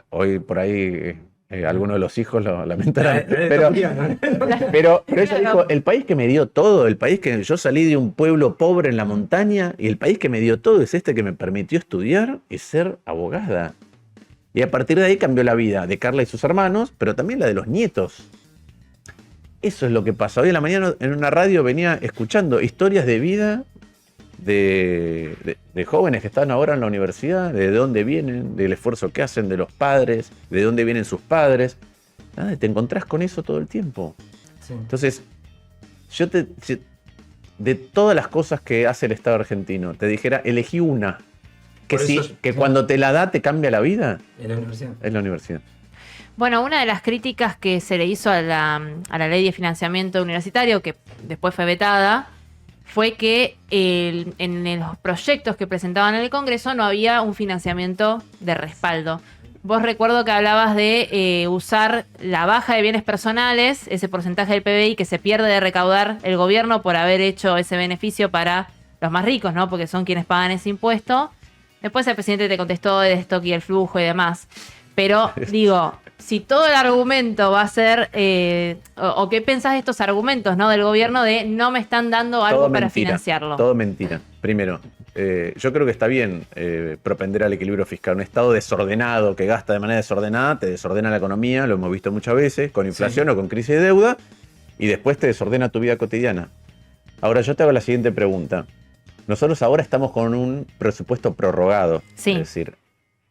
Hoy por ahí algunos de los hijos lo lamentarán. Pero ella dijo, el país que me dio todo, el país que yo salí de un pueblo pobre en la montaña, y el país que me dio todo es este que me permitió estudiar y ser abogada. Y a partir de ahí cambió la vida de Carla y sus hermanos, pero también la de los nietos. Eso es lo que pasa. Hoy en la mañana en una radio venía escuchando historias de vida de jóvenes que están ahora en la universidad, de dónde vienen, del esfuerzo que hacen, de los padres, de dónde vienen sus padres. Nada, te encontrás con eso todo el tiempo. Sí. Entonces, yo de todas las cosas que hace el Estado argentino, te dijera, elegí una, que cuando te la da te cambia la vida. En la universidad. En la universidad. Bueno, una de las críticas que se le hizo a la ley de financiamiento universitario, que después fue vetada, fue que en los proyectos que presentaban en el Congreso no había un financiamiento de respaldo. Vos recuerdo que hablabas de usar la baja de bienes personales, ese porcentaje del PBI que se pierde de recaudar el gobierno por haber hecho ese beneficio para los más ricos, ¿no? Porque son quienes pagan ese impuesto. Después el presidente te contestó del stock y el flujo y demás. Pero digo, si todo el argumento va a ser, o qué pensás de estos argumentos, ¿no? Del gobierno de no me están dando algo para financiarlo. Todo mentira. Primero, yo creo que está bien propender al equilibrio fiscal. Un Estado desordenado que gasta de manera desordenada te desordena la economía, lo hemos visto muchas veces, con inflación o con crisis de deuda, y después te desordena tu vida cotidiana. Ahora yo te hago la siguiente pregunta. Nosotros ahora estamos con un presupuesto prorrogado. Sí. Es decir,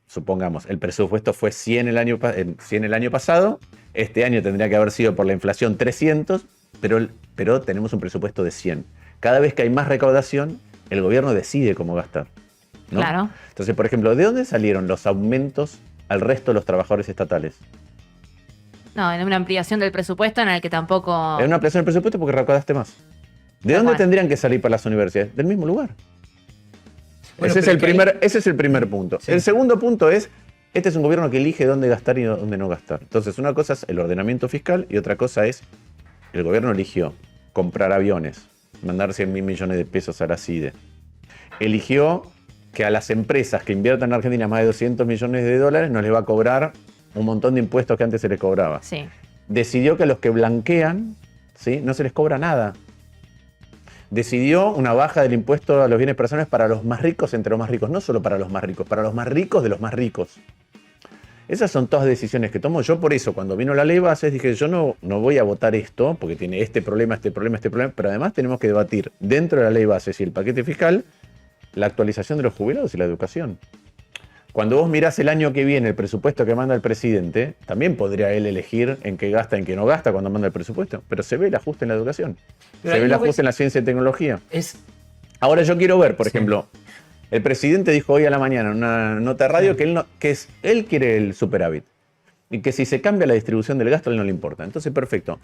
supongamos, el presupuesto fue 100 el año pasado, este año tendría que haber sido por la inflación 300, pero tenemos un presupuesto de 100. Cada vez que hay más recaudación, el gobierno decide cómo gastar, ¿no? Claro. Entonces, por ejemplo, ¿de dónde salieron los aumentos al resto de los trabajadores estatales? No, en una ampliación del presupuesto en el que tampoco... En una ampliación del presupuesto porque recaudaste más. ¿De dónde tendrían que salir para las universidades? Del mismo lugar. Bueno, ese es el primer punto. Sí. El segundo punto es, este es un gobierno que elige dónde gastar y dónde no gastar. Entonces, una cosa es el ordenamiento fiscal y otra cosa es, el gobierno eligió comprar aviones, mandar 100.000 millones de pesos a la CIDE. Eligió que a las empresas que inviertan en Argentina más de 200 millones de dólares no les va a cobrar un montón de impuestos que antes se les cobraba. Sí. Decidió que a los que blanquean, ¿sí?, no se les cobra nada. Decidió una baja del impuesto a los bienes personales para los más ricos entre los más ricos. No solo para los más ricos, para los más ricos de los más ricos. Esas son todas decisiones que tomo. Yo por eso, cuando vino la ley bases, dije, yo no voy a votar esto, porque tiene este problema, pero además tenemos que debatir dentro de la ley bases y el paquete fiscal la actualización de los jubilados y la educación. Cuando vos mirás el año que viene el presupuesto que manda el presidente, también podría él elegir en qué gasta, en qué no gasta cuando manda el presupuesto. Pero se ve el ajuste en la educación. Pero se ve el ajuste en la ciencia y tecnología. Ahora yo quiero ver, por ejemplo, el presidente dijo hoy a la mañana en una nota de radio que él quiere el superávit. Y que si se cambia la distribución del gasto, a él no le importa. Entonces, perfecto.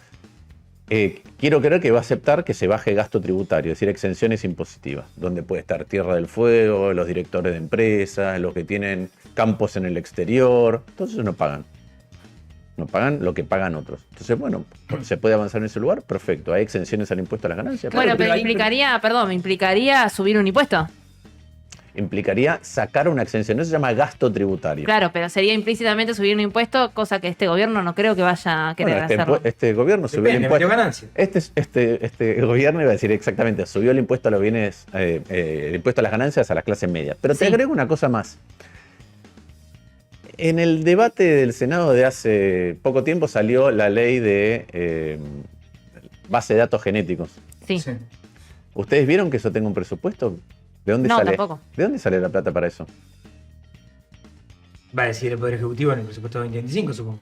Quiero creer que va a aceptar que se baje gasto tributario, es decir, exenciones impositivas, donde puede estar Tierra del Fuego, los directores de empresas, los que tienen campos en el exterior, todos esos no pagan. No pagan lo que pagan otros. Entonces, bueno, ¿se puede avanzar en ese lugar? Perfecto. ¿Hay exenciones al impuesto a las ganancias? Bueno, pero implicaría subir un impuesto. Implicaría sacar una exención. No se llama gasto tributario. Claro, pero sería implícitamente subir un impuesto, cosa que este gobierno no creo que vaya a querer hacerlo. Este gobierno subió el impuesto. Este gobierno iba a decir exactamente, subió el impuesto a los bienes, el impuesto a las ganancias a las clases medias. Pero te agrego una cosa más. En el debate del Senado de hace poco tiempo salió la ley de base de datos genéticos. Sí. ¿Ustedes vieron que eso tenga un presupuesto? ¿De dónde sale? Tampoco. ¿De dónde sale la plata para eso? Va a decir el Poder Ejecutivo en el presupuesto 2025, supongo.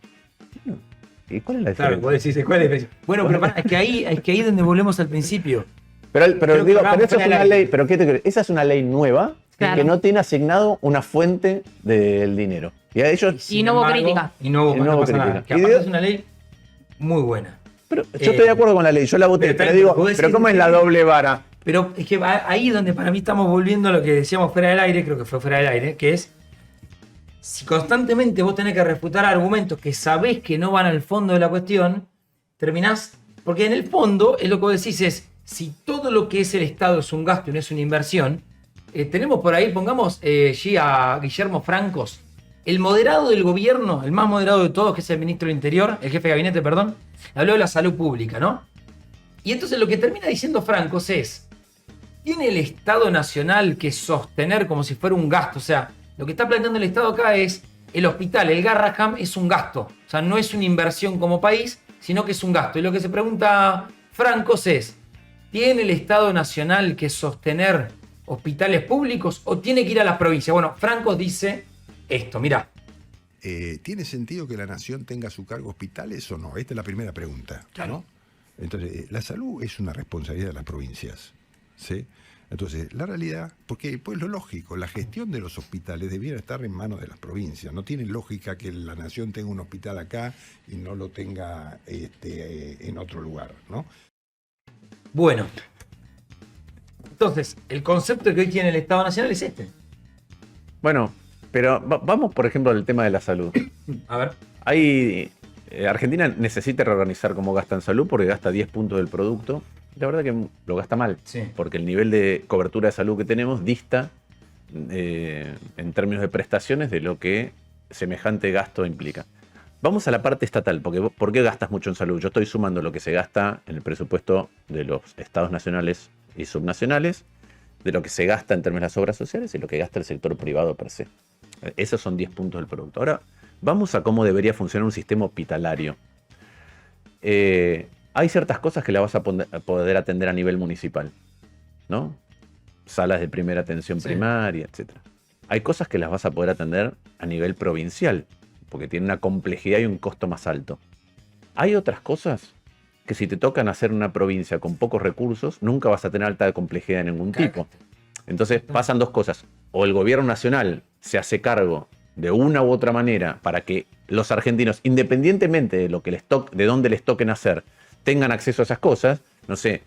¿Y cuál es la diferencia? Claro, vos decís, ¿cuál es la diferencia? Bueno, pero es que ahí es donde volvemos al principio. Pero esa es una ley, ¿pero qué te crees? Esa es una ley nueva que no tiene asignado una fuente del dinero. Y a ellos. Y no hubo crítica. Y no hubo crítica. Que aparte es una ley muy buena. Pero yo estoy de acuerdo con la ley, yo la voté, pero digo, pero ¿cómo es la doble vara? Pero es que ahí es donde para mí estamos volviendo a lo que decíamos fuera del aire, creo que fue fuera del aire, que es, si constantemente vos tenés que refutar argumentos que sabés que no van al fondo de la cuestión, terminás, porque en el fondo es lo que vos decís es, si todo lo que es el Estado es un gasto y no es una inversión, tenemos por ahí, pongamos allí a Guillermo Francos, el moderado del gobierno, el más moderado de todos, que es el ministro del Interior, el jefe de gabinete, perdón, habló de la salud pública, ¿no? Y entonces lo que termina diciendo Francos es, ¿tiene el Estado Nacional que sostener como si fuera un gasto? O sea, lo que está planteando el Estado acá es, el hospital, el Garrahan, es un gasto. O sea, no es una inversión como país, sino que es un gasto. Y lo que se pregunta Francos es, ¿tiene el Estado Nacional que sostener hospitales públicos o tiene que ir a las provincias? Bueno, Francos dice esto, mirá. ¿Tiene sentido que la nación tenga a su cargo hospitales o no? Esta es la primera pregunta, claro, ¿no? Entonces, la salud es una responsabilidad de las provincias, ¿sí? Entonces, la realidad, porque pues lo lógico, la gestión de los hospitales debiera estar en manos de las provincias. No tiene lógica que la nación tenga un hospital acá y no lo tenga en otro lugar, ¿no? Bueno, entonces, el concepto que hoy tiene el Estado Nacional es este. Bueno, pero vamos, por ejemplo, al tema de la salud. A ver. Argentina necesita reorganizar cómo gasta en salud porque gasta 10 puntos del producto. La verdad que lo gasta mal, porque el nivel de cobertura de salud que tenemos dista en términos de prestaciones de lo que semejante gasto implica. Vamos a la parte estatal, porque ¿por qué gastas mucho en salud? Yo estoy sumando lo que se gasta en el presupuesto de los estados nacionales y subnacionales, de lo que se gasta en términos de las obras sociales y lo que gasta el sector privado per se. Esos son 10 puntos del producto. Ahora, vamos a cómo debería funcionar un sistema hospitalario. Hay ciertas cosas que la vas a poder atender a nivel municipal, ¿no? Salas de primera atención primaria, etc. Hay cosas que las vas a poder atender a nivel provincial, porque tienen una complejidad y un costo más alto. Hay otras cosas que si te tocan hacer una provincia con pocos recursos, nunca vas a tener alta complejidad de ningún tipo. Entonces pasan dos cosas. O el gobierno nacional se hace cargo de una u otra manera para que los argentinos, independientemente de lo que de dónde les toquen hacer, tengan acceso a esas cosas. No sé,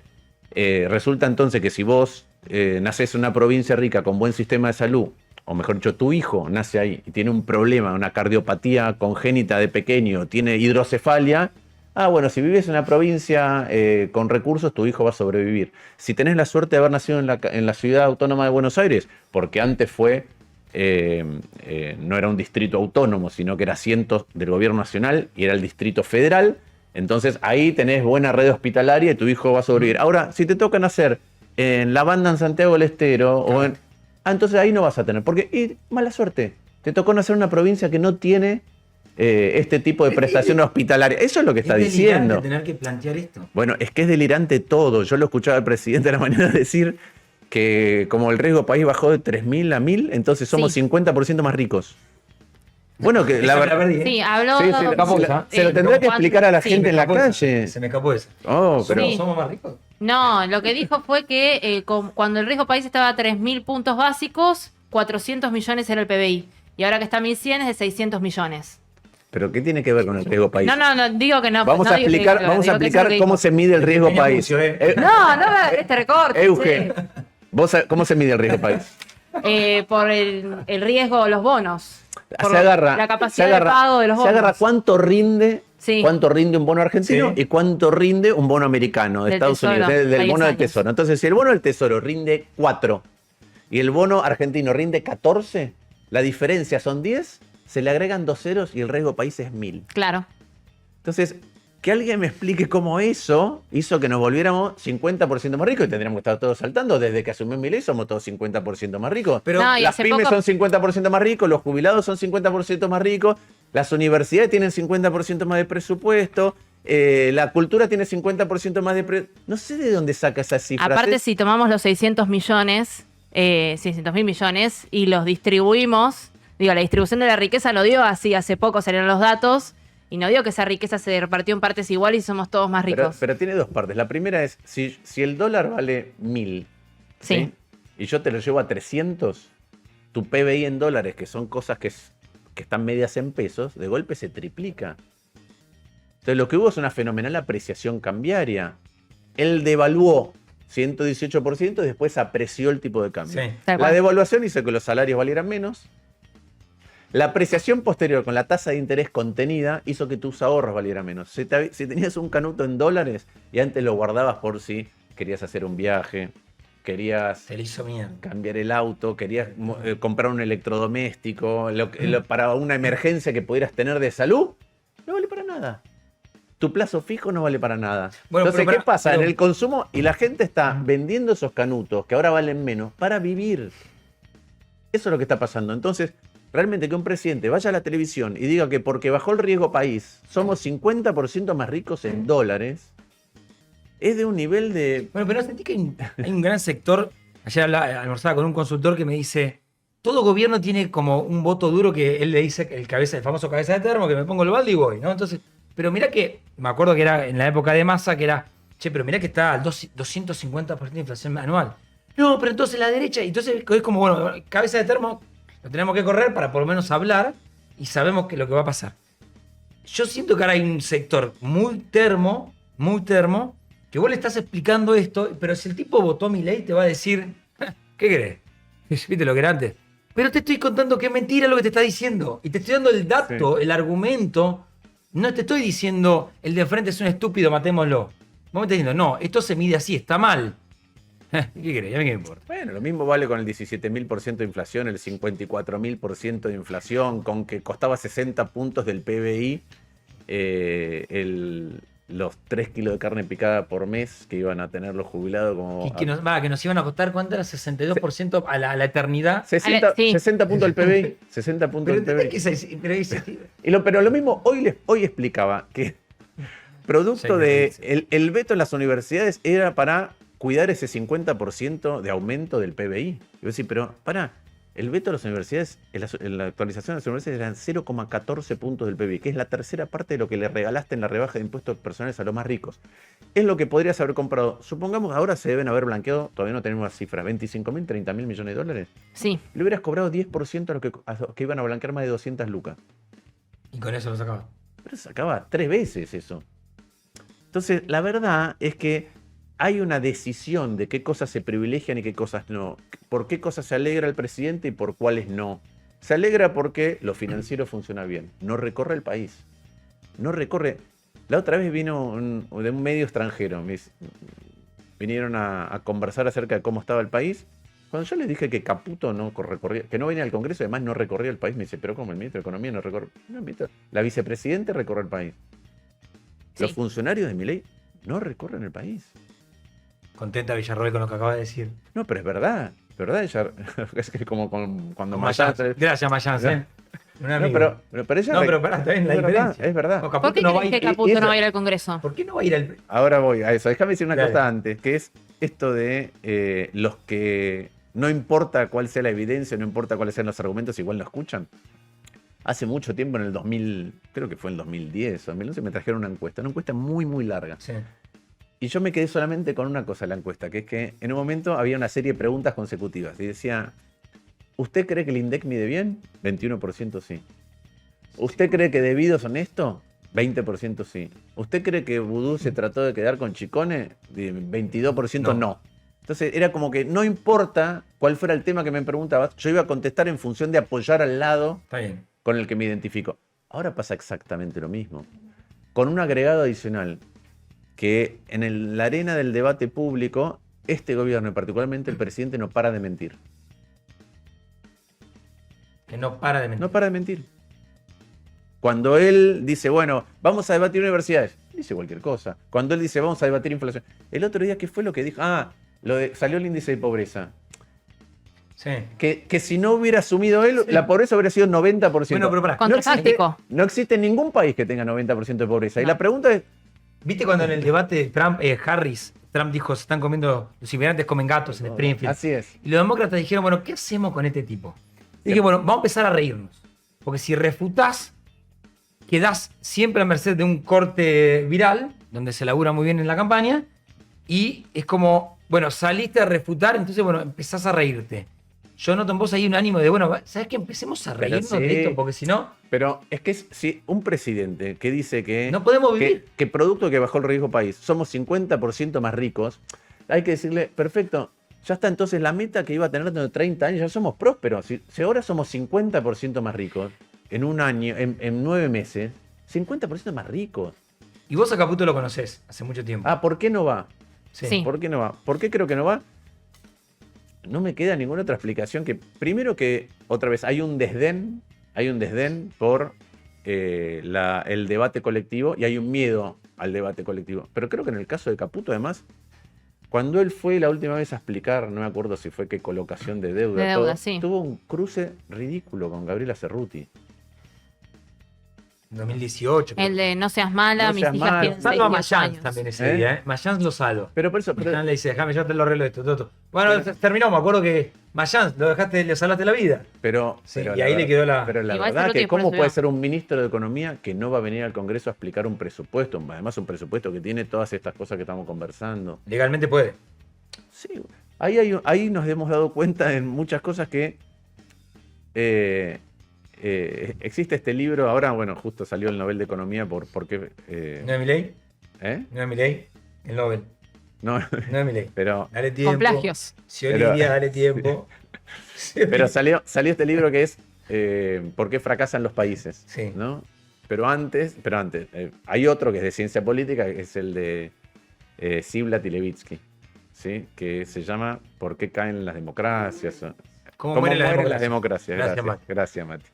resulta entonces que si vos nacés en una provincia rica con buen sistema de salud, o mejor dicho, tu hijo nace ahí y tiene un problema, una cardiopatía congénita de pequeño, tiene hidrocefalia, bueno, si vives en una provincia con recursos, tu hijo va a sobrevivir. Si tenés la suerte de haber nacido en la ciudad autónoma de Buenos Aires, porque antes fue, no era un distrito autónomo, sino que era asiento del gobierno nacional y era el distrito federal, entonces ahí tenés buena red hospitalaria y tu hijo va a sobrevivir. Ahora, si te toca nacer en La Banda en Santiago del Estero, o entonces ahí no vas a tener, porque mala suerte, te tocó nacer en una provincia que no tiene este tipo de prestación hospitalaria. Eso es lo que está diciendo. Es delirante tener que plantear esto. Bueno, es que es delirante todo. Yo lo escuchaba al presidente de la mañana decir que como el riesgo país bajó de 3.000 a 1.000, entonces somos 50% más ricos. Bueno, que la verdad. Sí, habló. Se lo tendrá que explicar a la gente en la calle. Se me escapó eso. Pero ¿Somos más ricos? No, lo que dijo fue que cuando el riesgo país estaba a 3.000 puntos básicos, 400 millones era el PBI. Y ahora que está a 1.100 es de 600 millones. ¿Pero qué tiene que ver con el riesgo país? No, digo que no. Vamos a explicar cómo se mide el riesgo país. No, este recorte. Euge, ¿cómo se mide el riesgo país? Por el riesgo de los bonos. Se agarra, la capacidad de pago de los bonos. Se agarra cuánto rinde un bono argentino y cuánto rinde un bono americano de Estados Unidos, del bono del Tesoro. Entonces, si el bono del Tesoro rinde 4 y el bono argentino rinde 14, la diferencia son 10, se le agregan 2 ceros y el riesgo país es 1.000. Claro. Entonces, que alguien me explique cómo eso hizo que nos volviéramos 50% más ricos y tendríamos que estar todos saltando. Desde que asumió Milei somos todos 50% más ricos. Pero las pymes son 50% más ricos, los jubilados son 50% más ricos, las universidades tienen 50% más de presupuesto, la cultura tiene 50% más de presupuesto. No sé de dónde saca esas cifras. Aparte, si tomamos los 600 millones, 600.000 millones y los distribuimos, la distribución de la riqueza lo dio así, hace poco salieron los datos. Y no digo que esa riqueza se repartió en partes iguales y somos todos más ricos. Pero tiene dos partes. La primera es, si el dólar vale 1.000, ¿sí? Y yo te lo llevo a 300, tu PBI en dólares, que son cosas que están medias en pesos, de golpe se triplica. Entonces lo que hubo es una fenomenal apreciación cambiaria. Él devaluó 118% y después apreció el tipo de cambio. Sí. La devaluación hizo que los salarios valieran menos. La apreciación posterior con la tasa de interés contenida hizo que tus ahorros valieran menos. Si tenías un canuto en dólares y antes lo guardabas por si querías hacer un viaje, querías cambiar el auto, querías comprar un electrodoméstico, para una emergencia que pudieras tener de salud, no vale para nada. Tu plazo fijo no vale para nada. Bueno, entonces, ¿qué pasa? En el consumo, y la gente está vendiendo esos canutos, que ahora valen menos, para vivir. Eso es lo que está pasando. Entonces, realmente que un presidente vaya a la televisión y diga que porque bajó el riesgo país somos 50% más ricos en dólares, es de un nivel de... Bueno, pero sentí que hay un gran sector. Ayer almorzaba con un consultor que me dice, todo gobierno tiene como un voto duro que él le dice, el famoso cabeza de termo, que me pongo el balde y voy, ¿no? Entonces, pero mirá que, me acuerdo que era en la época de Massa, que era, pero mirá que está al 250% de inflación anual. No, pero entonces la derecha, entonces es como, bueno, cabeza de termo, lo tenemos que correr para por lo menos hablar y sabemos que lo que va a pasar. Yo siento que ahora hay un sector muy termo, que vos le estás explicando esto, pero si el tipo votó a Milei te va a decir, ¿qué querés? ¿Viste lo que era antes? Pero te estoy contando que es mentira lo que te está diciendo. Y te estoy dando el dato, el argumento. No te estoy diciendo, el de frente es un estúpido, matémoslo. Vos me estás diciendo, no, esto se mide así, está mal. ¿Qué querés? A mí qué me importa. Bueno, lo mismo vale con el 17.000% de inflación, el 54.000% de inflación, con que costaba 60 puntos del PBI los 3 kilos de carne picada por mes que iban a tener los jubilados. Como Y que nos iban a costar, ¿cuánto era? 62% a la eternidad. 60 puntos del PBI. 60 puntos del PBI. Pero lo mismo, hoy explicaba que producto de el veto en las universidades era para cuidar ese 50% de aumento del PBI. Y vos decís, pero pará, el veto a las universidades, en la actualización de las universidades eran 0,14 puntos del PBI, que es la tercera parte de lo que le regalaste en la rebaja de impuestos personales a los más ricos. Es lo que podrías haber comprado. Supongamos ahora se deben haber blanqueado, todavía no tenemos la cifra, 25.000, 30.000 millones de dólares. Sí. Le hubieras cobrado 10% a los que iban a blanquear más de 200 lucas. Y con eso lo sacaba. Pero sacaba 3 veces eso. Entonces, la verdad es que hay una decisión de qué cosas se privilegian y qué cosas no. Por qué cosas se alegra el presidente y por cuáles no. Se alegra porque lo financiero funciona bien. No recorre el país. No recorre. La otra vez vino de un medio extranjero. Vinieron a conversar acerca de cómo estaba el país. Cuando yo les dije que Caputo no recorría, que no venía al Congreso, además no recorría el país, me dice, pero ¿cómo el ministro de Economía no recorre? No, la vicepresidenta recorre el país. Sí. Los funcionarios de Milei no recorren el país. Contenta Villarroel con lo que acaba de decir. No, pero es verdad. Ella, es que como cuando Mayans. Gracias, Mayans. No, pero ella. No, pero pará, está bien la diferencia. Es verdad. No, ¿por qué crees que Caputo no va a ir al Congreso? ¿Por qué no va a ir al.? Ahora voy a eso. Déjame decir una cosa antes, que es esto de los que no importa cuál sea la evidencia, no importa cuáles sean los argumentos, igual lo escuchan. Hace mucho tiempo, en el 2000, creo que fue en el 2010 o 2011, me trajeron una encuesta muy, muy larga. Sí. Y yo me quedé solamente con una cosa en la encuesta, que es que en un momento había una serie de preguntas consecutivas. Y decía, ¿usted cree que el INDEC mide bien? 21% sí. ¿Usted cree que Debido es honesto? 20% sí. ¿Usted cree que Vudú se trató de quedar con Chicone? 22% no. Entonces era como que no importa cuál fuera el tema que me preguntabas, yo iba a contestar en función de apoyar al lado con el que me identifico. Ahora pasa exactamente lo mismo. Con un agregado adicional, que en la arena del debate público, este gobierno y particularmente el presidente no para de mentir. Que no para de mentir. No para de mentir. Cuando él dice, bueno, vamos a debatir universidades, dice cualquier cosa. Cuando él dice, vamos a debatir inflación. El otro día, ¿qué fue lo que dijo? Salió el índice de pobreza. Sí. Que si no hubiera asumido él, la pobreza hubiera sido 90%. Bueno, pero pará. No existe ningún país que tenga 90% de pobreza. No. Y la pregunta es, ¿viste cuando en el debate Trump dijo, se están comiendo, los inmigrantes comen gatos en Springfield? Así es. Y los demócratas dijeron, bueno, ¿qué hacemos con este tipo? Y dije, bueno, vamos a empezar a reírnos. Porque si refutás, quedás siempre a merced de un corte viral, donde se labura muy bien en la campaña, y es como, bueno, saliste a refutar, entonces, bueno, empezás a reírte. Yo noto en vos ahí un ánimo de, bueno, ¿sabes qué? Empecemos a reírnos de esto, porque si no... Pero es que si un presidente que dice que... No podemos vivir. Que producto de que bajó el riesgo país, somos 50% más ricos, hay que decirle, perfecto, ya está entonces la meta que iba a tener dentro de 30 años, ya somos prósperos. Si ahora somos 50% más ricos, en un año, en 9 meses, 50% más ricos. Y vos a Caputo lo conocés hace mucho tiempo. ¿Por qué no va? Sí. ¿Por qué no va? ¿Por qué creo que no va? No me queda ninguna otra explicación que, primero que, otra vez, hay un desdén por el debate colectivo y hay un miedo al debate colectivo. Pero creo que en el caso de Caputo, además, cuando él fue la última vez a explicar, no me acuerdo si fue qué colocación de deuda, tuvo un cruce ridículo con Gabriela Cerruti. 2018. El de no seas mala, mis hijas tienen 6 años. También ese día, Mayans lo salvo. Pero por eso... Mayans le dice, déjame, yo te lo arreglo esto, todo. Bueno, terminó, me acuerdo que Mayans, le salvaste la vida. Pero y ahí le quedó la... Pero la verdad que ¿cómo puede ser un ministro de Economía que no va a venir al Congreso a explicar un presupuesto? Además un presupuesto que tiene todas estas cosas que estamos conversando. Legalmente puede. Sí, Ahí nos hemos dado cuenta en muchas cosas que existe este libro, ahora, bueno, justo salió el Nobel de Economía por qué... ¿No es Milei? ¿Eh? ¿No es Milei? El Nobel. No es Milei. Pero... Dale tiempo. Con plagios. Si hoy día dale tiempo. Pero salió este libro que es ¿Por qué fracasan los países? Sí. ¿No? Pero antes hay otro que es de ciencia política, que es el de Ziblatt y Levitsky, ¿sí? Que se llama ¿Por qué caen las democracias? ¿Cómo mueren las democracias? Gracias, Mati.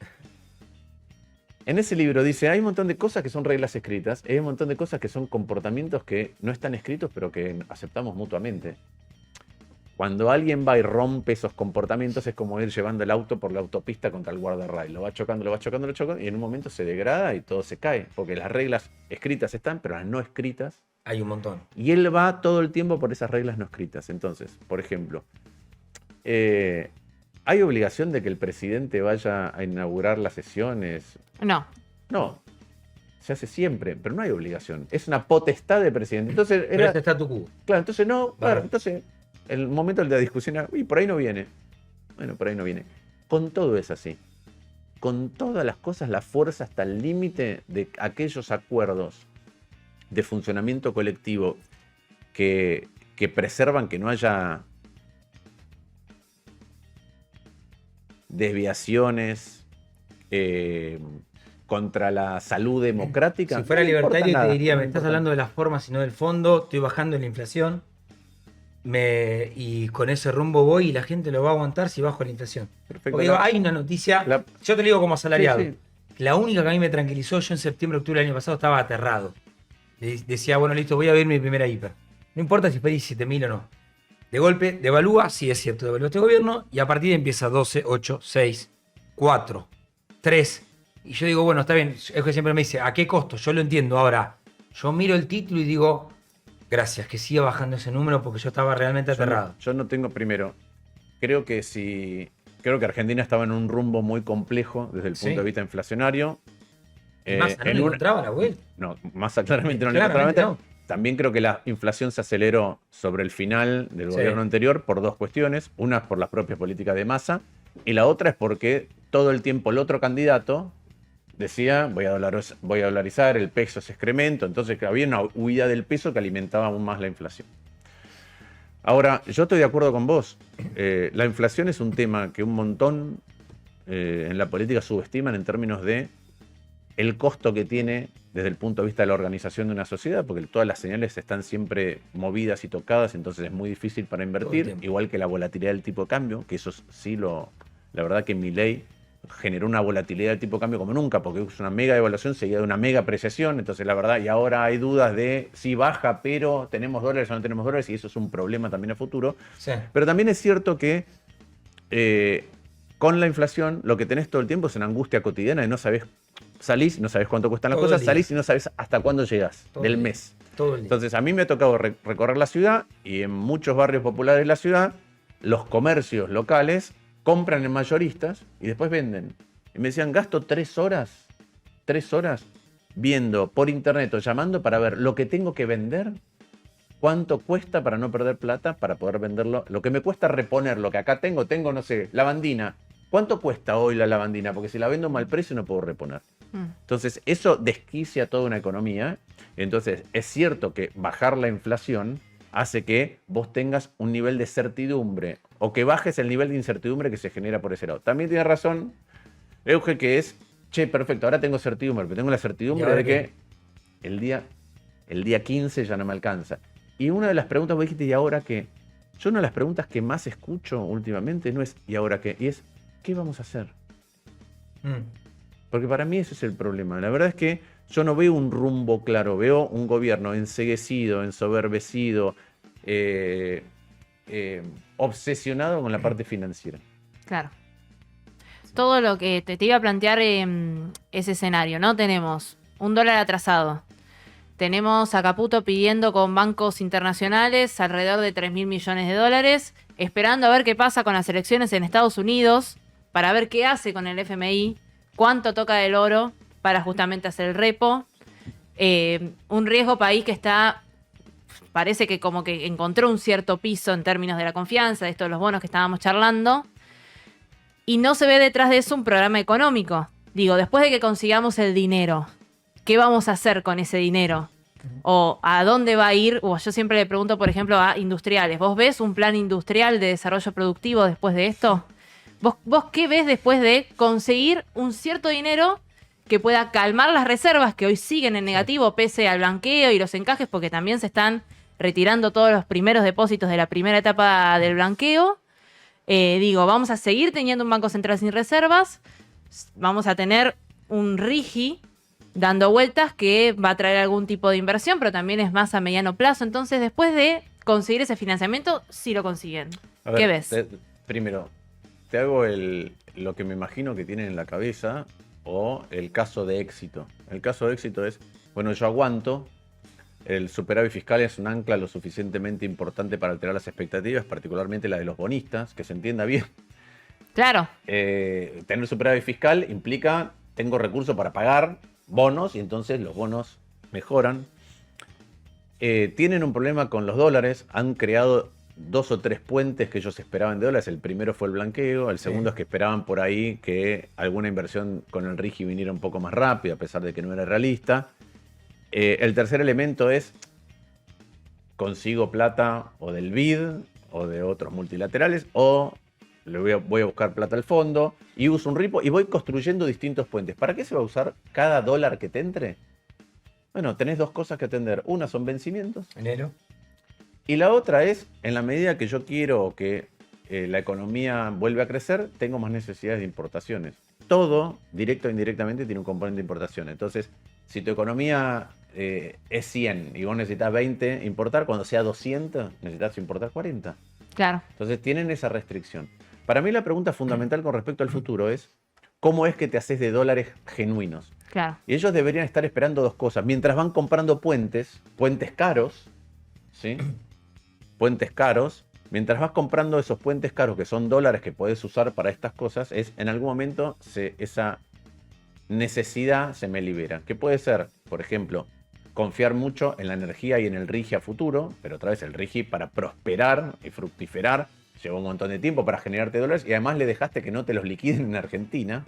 En ese libro dice, hay un montón de cosas que son reglas escritas, hay un montón de cosas que son comportamientos que no están escritos, pero que aceptamos mutuamente. Cuando alguien va y rompe esos comportamientos es como ir llevando el auto por la autopista contra el guardarrail. Lo va chocando, y en un momento se degrada y todo se cae. Porque las reglas escritas están, pero las no escritas... Hay un montón. Y él va todo el tiempo por esas reglas no escritas. Entonces, por ejemplo, ¿hay obligación de que el presidente vaya a inaugurar las sesiones? No. No. Se hace siempre, pero no hay obligación. Es una potestad del presidente. Entonces Pero es statu quo. Claro, entonces no. Vale. Claro, entonces... El momento de la discusión era, uy, por ahí no viene. Bueno, por ahí no viene. Con todo es así. Con todas las cosas, la fuerza hasta el límite de aquellos acuerdos de funcionamiento colectivo que preservan que no haya desviaciones contra la salud democrática. Si fuera no libertario importa te diría, nada, me estás hablando de las formas y no del fondo, estoy bajando la inflación. Y con ese rumbo voy y la gente lo va a aguantar si bajo la inflación. Perfecto. Porque digo, hay una noticia, yo te lo digo como asalariado. Sí. La única que a mí me tranquilizó, yo en septiembre, octubre del año pasado estaba aterrado. Decía, bueno, listo, voy a ver mi primera hiper. No importa si pedís 7.000 o no. De golpe, devalúa, sí es cierto, devalúa este gobierno y a partir de ahí empieza 12, 8, 6, 4, 3. Y yo digo, bueno, está bien, es que siempre me dice, ¿a qué costo? Yo lo entiendo. Ahora, yo miro el título y digo... Gracias, que siga bajando ese número porque yo estaba realmente aterrado. Yo no tengo, primero, creo que Argentina estaba en un rumbo muy complejo desde el punto de vista inflacionario. Massa no le encontraba la vuelta. No, Massa claramente no le encontraba la vuelta. También creo que la inflación se aceleró sobre el final del gobierno anterior por dos cuestiones. Una es por las propias políticas de Massa y la otra es porque todo el tiempo el otro candidato decía, voy a dolarizar, el peso es excremento, entonces había una huida del peso que alimentaba aún más la inflación. Ahora, yo estoy de acuerdo con vos, la inflación es un tema que un montón en la política subestiman en términos de el costo que tiene desde el punto de vista de la organización de una sociedad, porque todas las señales están siempre movidas y tocadas, entonces es muy difícil para invertir, igual que la volatilidad del tipo de cambio, que eso sí la verdad que Milei generó una volatilidad del tipo de cambio como nunca, porque es una mega devaluación seguida de una mega apreciación, entonces la verdad, y ahora hay dudas de si baja, pero tenemos dólares o no tenemos dólares, y eso es un problema también a futuro. Sí. Pero también es cierto que con la inflación lo que tenés todo el tiempo es una angustia cotidiana de no sabés, salís, no sabés cuánto cuestan las cosas, salís y no sabés hasta cuándo llegás del mes. Todo el día. Entonces a mí me ha tocado recorrer la ciudad y en muchos barrios populares de la ciudad, los comercios locales compran en mayoristas y después venden. Y me decían, gasto 3 horas viendo por internet o llamando para ver lo que tengo que vender, cuánto cuesta para no perder plata, para poder venderlo, lo que me cuesta reponer, lo que acá tengo, no sé, lavandina. ¿Cuánto cuesta hoy la lavandina? Porque si la vendo a mal precio no puedo reponer. Entonces eso desquicia toda una economía. Entonces es cierto que bajar la inflación hace que vos tengas un nivel de certidumbre o que bajes el nivel de incertidumbre que se genera por ese lado. También tiene razón Euge, que es, perfecto, ahora tengo certidumbre, pero tengo la certidumbre de que el día 15 ya no me alcanza. Y una de las preguntas, vos dijiste, ¿y ahora qué? Yo una de las preguntas que más escucho últimamente no es ¿y ahora qué? Y es ¿qué vamos a hacer? Porque para mí ese es el problema. La verdad es que yo no veo un rumbo claro, veo un gobierno enceguecido, ensoberbecido, obsesionado con la parte financiera. Claro. Todo lo que te iba a plantear ese escenario, ¿no? Tenemos $1 atrasado. Tenemos a Caputo pidiendo con bancos internacionales alrededor de $3.000 millones, esperando a ver qué pasa con las elecciones en Estados Unidos, para ver qué hace con el FMI, cuánto toca del oro para justamente hacer el repo. Un riesgo país que está parece que como que encontró un cierto piso en términos de la confianza, de estos los bonos que estábamos charlando, y no se ve detrás de eso un programa económico. Digo, después de que consigamos el dinero, ¿qué vamos a hacer con ese dinero? ¿O a dónde va a ir? O yo siempre le pregunto, por ejemplo, a industriales. ¿Vos ves un plan industrial de desarrollo productivo después de esto? ¿Vos qué ves después de conseguir un cierto dinero que pueda calmar las reservas que hoy siguen en negativo pese al blanqueo y los encajes, porque también se están retirando todos los primeros depósitos de la primera etapa del blanqueo? Vamos a seguir teniendo un Banco Central sin reservas, vamos a tener un RIGI dando vueltas que va a traer algún tipo de inversión, pero también es más a mediano plazo. Entonces, después de conseguir ese financiamiento, sí lo consiguen. ¿Qué ves? Primero, te hago lo que me imagino que tienen en la cabeza o el caso de éxito. El caso de éxito es, bueno, yo aguanto, el superávit fiscal es un ancla lo suficientemente importante para alterar las expectativas, particularmente la de los bonistas, que se entienda bien. Claro. Tener superávit fiscal implica, tengo recursos para pagar bonos y entonces los bonos mejoran. Tienen un problema con los dólares, han creado 2 o 3 puentes que ellos esperaban de dólares. El primero fue el blanqueo, el segundo es que esperaban por ahí que alguna inversión con el RIGI viniera un poco más rápido, a pesar de que no era realista. El tercer elemento es, consigo plata o del BID o de otros multilaterales, o voy a buscar plata al fondo y uso un ripo y voy construyendo distintos puentes. ¿Para qué se va a usar cada dólar que te entre? Bueno, tenés 2 cosas que atender. Una son vencimientos. Enero. Y la otra es, en la medida que yo quiero que la economía vuelva a crecer, tengo más necesidades de importaciones. Todo, directo o indirectamente, tiene un componente de importación. Entonces, si tu economía es 100 y vos necesitas 20 importar, cuando sea 200 necesitas importar 40. Claro. Entonces tienen esa restricción. Para mí la pregunta fundamental con respecto al futuro es, ¿cómo es que te haces de dólares genuinos? Claro. Y ellos deberían estar esperando 2 cosas. Mientras van comprando puentes caros, ¿sí? Puentes caros, mientras vas comprando esos puentes caros que son dólares que puedes usar para estas cosas, en algún momento esa necesidad se me libera. ¿Qué puede ser? Por ejemplo, confiar mucho en la energía y en el RIGI a futuro, pero otra vez el RIGI para prosperar y fructiferar lleva un montón de tiempo para generarte dólares y además le dejaste que no te los liquiden en Argentina.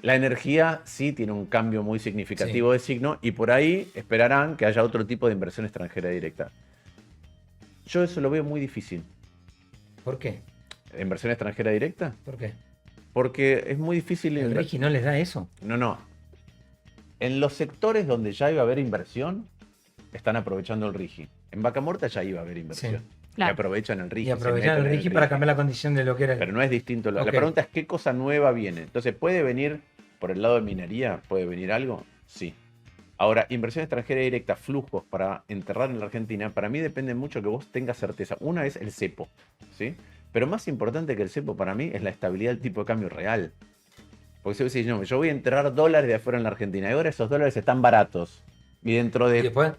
La energía sí tiene un cambio muy significativo de signo y por ahí esperarán que haya otro tipo de inversión extranjera directa. Yo eso lo veo muy difícil. ¿Por qué? ¿Inversión extranjera directa? ¿Por qué? Porque es muy difícil. ¿El RIGI no les da eso? No. En los sectores donde ya iba a haber inversión, están aprovechando el RIGI. En Vaca Muerta ya iba a haber inversión. Sí. Claro. Y aprovechan el RIGI. Y aprovechan el RIGI para cambiar la condición de lo que era. Pero no es distinto. La Okay. pregunta es qué cosa nueva viene. Entonces, ¿puede venir por el lado de minería? ¿Puede venir algo? Sí. Ahora, inversión extranjera directa, flujos para enterrar en la Argentina, para mí depende mucho que vos tengas certeza. Una es el cepo, ¿sí? Pero más importante que el cepo para mí es la estabilidad del tipo de cambio real. Porque si vos decís, no, yo voy a enterrar dólares de afuera en la Argentina y ahora esos dólares están baratos. Y dentro de... ¿Y después?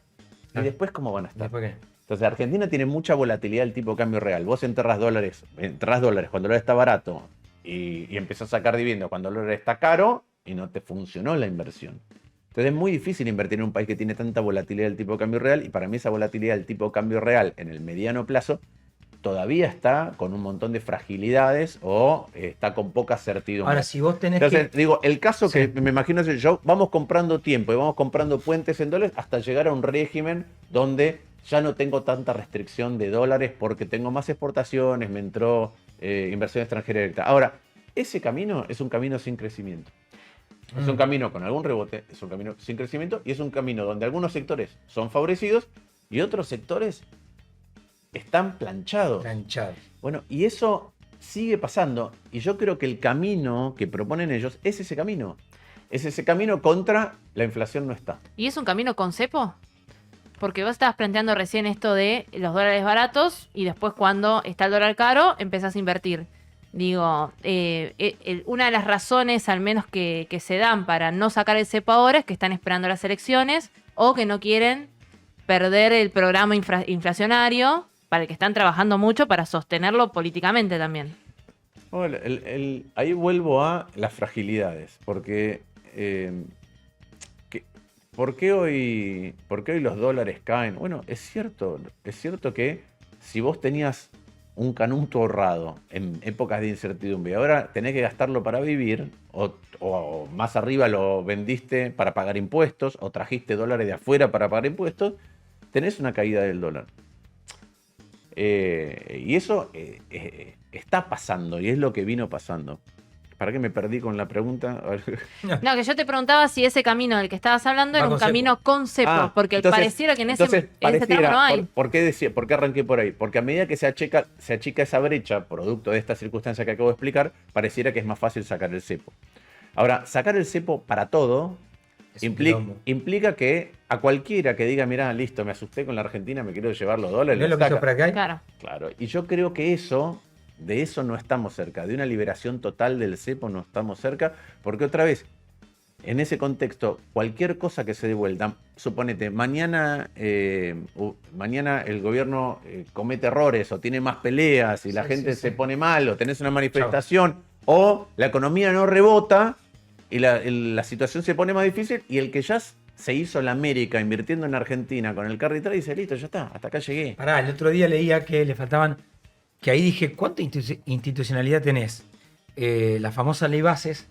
¿Y después cómo van a estar? ¿Después qué? Entonces, Argentina tiene mucha volatilidad del tipo de cambio real. Vos enterrás dólares cuando el dólar está barato y empezás a sacar dividendos cuando el dólar está caro y no te funcionó la inversión. Entonces es muy difícil invertir en un país que tiene tanta volatilidad del tipo de cambio real y para mí esa volatilidad del tipo de cambio real en el mediano plazo todavía está con un montón de fragilidades o está con poca certidumbre. Ahora, si vos tenés Entonces, digo, el caso que me imagino es yo, vamos comprando tiempo y vamos comprando puentes en dólares hasta llegar a un régimen donde ya no tengo tanta restricción de dólares porque tengo más exportaciones, me entró inversión extranjera directa. Ahora, ese camino es un camino sin crecimiento. Es un camino con algún rebote, es un camino sin crecimiento y es un camino donde algunos sectores son favorecidos y otros sectores están planchados. Bueno, y eso sigue pasando y yo creo que el camino que proponen ellos es ese camino. Es ese camino contra la inflación no está. ¿Y es un camino con cepo? Porque vos estabas planteando recién esto de los dólares baratos y después cuando está el dólar caro empezás a invertir. Digo, una de las razones al menos que se dan para no sacar el cepo ahora es que están esperando las elecciones o que no quieren perder el programa inflacionario para el que están trabajando mucho para sostenerlo políticamente también. Bueno, ahí vuelvo a las fragilidades, porque ¿por qué hoy los dólares caen? Bueno, es cierto que si vos tenías un canuto ahorrado en épocas de incertidumbre y ahora tenés que gastarlo para vivir, o más arriba lo vendiste para pagar impuestos, o trajiste dólares de afuera para pagar impuestos, tenés una caída del dólar. Y eso está pasando, y es lo que vino pasando. ¿Para qué me perdí con la pregunta? No, que yo te preguntaba si ese camino del que estabas hablando era un camino con cepo, porque entonces, pareciera que en ese tramo no hay. ¿Por qué arranqué por ahí? Porque a medida que se achica esa brecha, producto de esta circunstancia que acabo de explicar, pareciera que es más fácil sacar el cepo. Ahora, sacar el cepo para todo implica que a cualquiera que diga, mirá, listo, me asusté con la Argentina, me quiero llevar los dólares. ¿No es lo que hizo para acá? Claro, y yo creo que de eso no estamos cerca, de una liberación total del cepo no estamos cerca, porque otra vez, en ese contexto, cualquier cosa que se dé vuelta, suponete, mañana el gobierno comete errores o tiene más peleas y la gente se pone mal o tenés una manifestación o la economía no rebota y la situación se pone más difícil y el que ya se hizo la América invirtiendo en Argentina con el carry trade dice, listo, ya está, hasta acá llegué. Pará, el otro día leía que le faltaban... Que ahí dije, ¿cuánta institucionalidad tenés? La famosa ley bases.